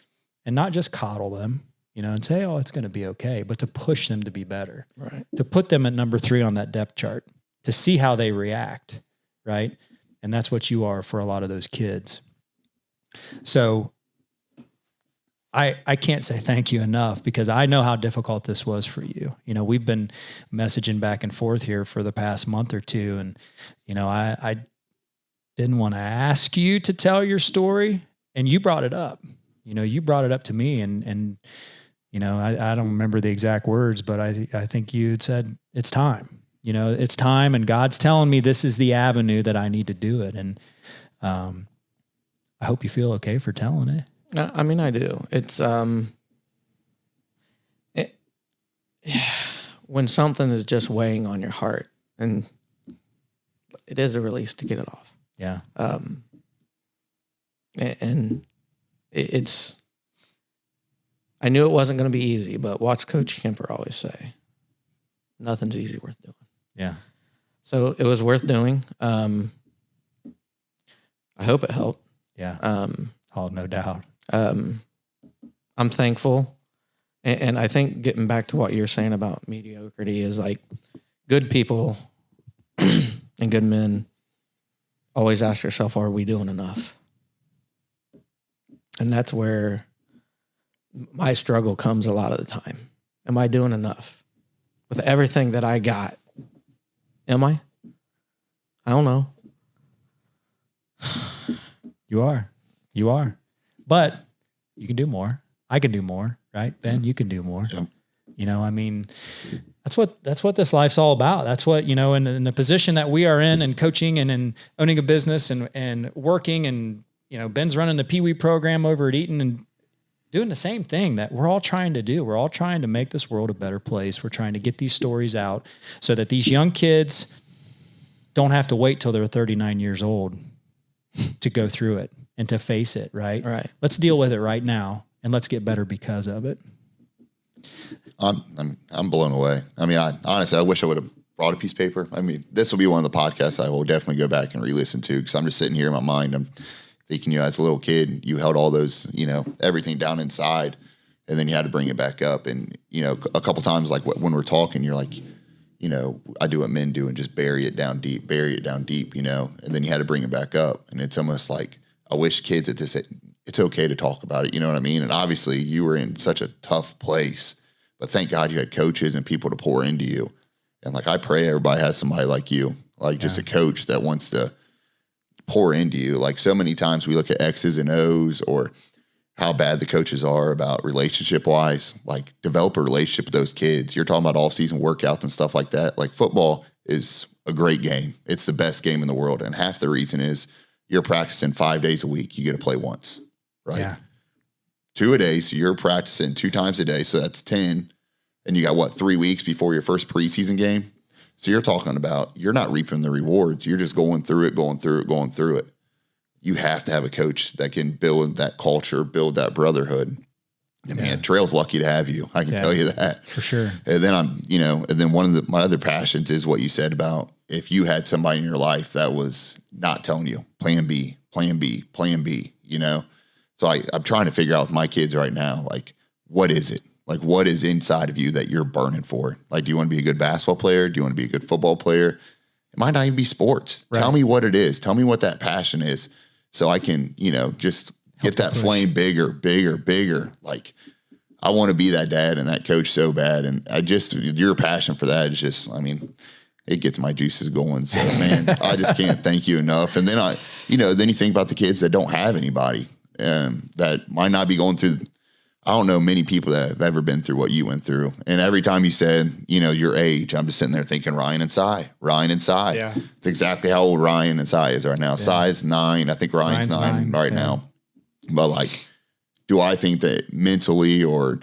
and not just coddle them, you know, and say, oh, it's going to be okay, but to push them to be better, right? To put them at number 3 on that depth chart, to see how they react, right? And that's what you are for a lot of those kids. So I can't say thank you enough, because I know how difficult this was for you. You know, we've been messaging back and forth here for the past month or two. And, you know, I didn't want to ask you to tell your story, and you brought it up. You know, you brought it up to me, and you know, I don't remember the exact words, but I think you had said, it's time. You know, it's time, and God's telling me this is the avenue that I need to do it. And I hope you feel okay for telling it. I mean, I do. It's when something is just weighing on your heart, and it is a release to get it off. Yeah. And it's, I knew it wasn't going to be easy, but what's Coach Kemper always say? Nothing's easy worth doing. Yeah. So it was worth doing. I hope it helped. Yeah. Oh, no doubt. I'm thankful. And I think getting back to what you're saying about mediocrity is like good people and good men always ask yourself, are we doing enough? And that's where my struggle comes a lot of the time. Am I doing enough with everything that I got? Am I? I don't know. You are. But you can do more. I can do more, right? Ben, you can do more. Yeah. You know, I mean, that's what this life's all about. That's what, in the position that we are in and coaching and in owning a business and working and, Ben's running the Pee Wee program over at Eaton and doing the same thing that we're all trying to do. We're all trying to make this world a better place. We're trying to get these stories out so that these young kids don't have to wait till they're 39 years old to go through it and to face it. Right. Let's deal with it right now and let's get better because of it. I'm blown away. I mean, honestly, I wish I would have brought a piece of paper. I mean, this will be one of the podcasts I will definitely go back and re-listen to because I'm just sitting here in my mind. I'm thinking, as a little kid, you held all those, everything down inside, and then you had to bring it back up. And, a couple times, like when we're talking, you're like, I do what men do and just bury it down deep, and then you had to bring it back up. And it's almost like, I wish kids at this, it's okay to talk about it. You know what I mean? And obviously you were in such a tough place, but thank God you had coaches and people to pour into you. And like, I pray everybody has somebody like you, just a coach that wants to pour into you. Like so many times we look at X's and O's or how bad the coaches are about relationship wise, like develop a relationship with those kids. You're talking about off season workouts and stuff like that. Like football is a great game. It's the best game in the world. And half the reason is you're practicing 5 days a week. You get to play once, right? Yeah. 2 a day. So you're practicing 2 times a day. So that's 10. And you got 3 weeks before your first preseason game. So you're talking about, you're not reaping the rewards. You're just going through it. You have to have a coach that can build that culture, build that brotherhood. And man, Trail's lucky to have you. I can tell you that for sure. And then and then one of my other passions is what you said about if you had somebody in your life that was not telling you plan B. So I'm trying to figure out with my kids right now, like, what is it? Like, what is inside of you that you're burning for? Like, do you want to be a good basketball player? Do you want to be a good football player? It might not even be sports. Right. Tell me what it is. Tell me what that passion is so I can, just get that flame bigger. Like, I want to be that dad and that coach so bad. And your passion for that is just, it gets my juices going. So, man, I just can't thank you enough. And then then you think about the kids that don't have anybody that might not be going through. I don't know many people that have ever been through what you went through. And every time you said, your age, I'm just sitting there thinking Ryan and Cy. Yeah. It's exactly how old Ryan and Cy is right now. Yeah. Cy's 9. I think Ryan's 9 right now. But like, do I think that mentally or,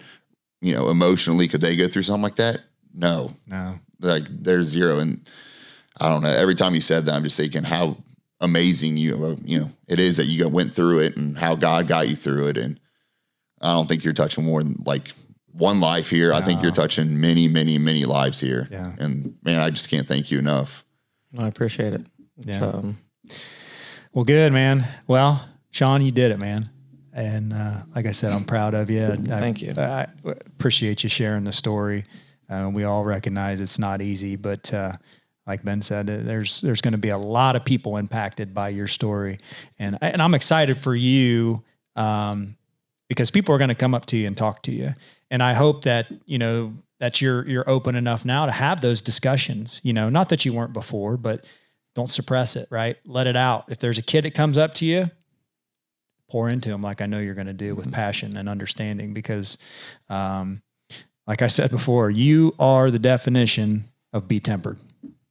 emotionally, could they go through something like that? No. Like there's zero. And I don't know. Every time you said that, I'm just thinking how amazing it is that you went through it and how God got you through it. And I don't think you're touching more than like one life here. No. I think you're touching many, many, many lives here. Yeah. And man, I just can't thank you enough. I appreciate it. Yeah. Well, good, man. Well, Shawn, you did it, man. And like I said, I'm proud of you. Thank you. I appreciate you sharing the story. We all recognize it's not easy, but like Ben said, there's going to be a lot of people impacted by your story. And I'm excited for you because people are going to come up to you and talk to you. And I hope that, that you're open enough now to have those discussions, not that you weren't before, but don't suppress it, right? Let it out. If there's a kid that comes up to you, pour into them like I know you're going to do with passion and understanding because, like I said before, you are the definition of BeTempered.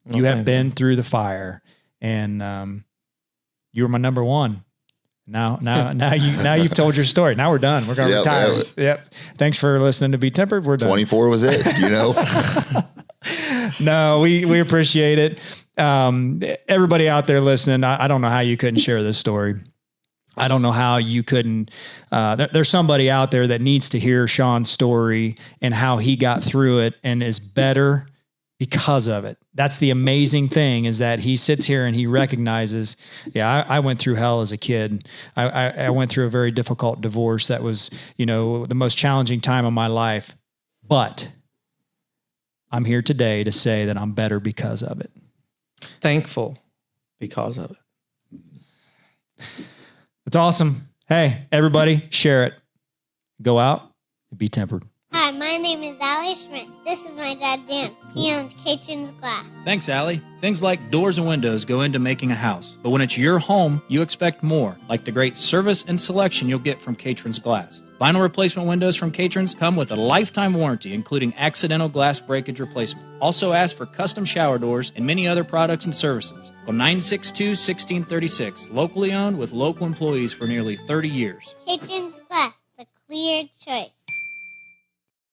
You have been through the fire and you were my number one. Now you've told your story. Now we're done. We're going to retire. Yep. Thanks for listening to BeTempered. We're done. 24 was it, No, we appreciate it. Everybody out there listening, I don't know how you couldn't share this story. I don't know how you couldn't. There's somebody out there that needs to hear Shawn's story and how he got through it and is better because of it. That's the amazing thing is that he sits here and he recognizes, I went through hell as a kid. I went through a very difficult divorce that was, the most challenging time of my life. But I'm here today to say that I'm better because of it. Thankful because of it. It's awesome. Hey, everybody, share it. Go out and be tempered. Hi, my name is Allie Schmidt. This is my dad, Dan. He owns Caitlin's Glass. Thanks, Allie. Things like doors and windows go into making a house. But when it's your home, you expect more, like the great service and selection you'll get from Caitlin's Glass. Vinyl replacement windows from Catrons come with a lifetime warranty, including accidental glass breakage replacement. Also ask for custom shower doors and many other products and services. Call 962-1636. Locally owned with local employees for nearly 30 years. Catrons Glass, the clear choice.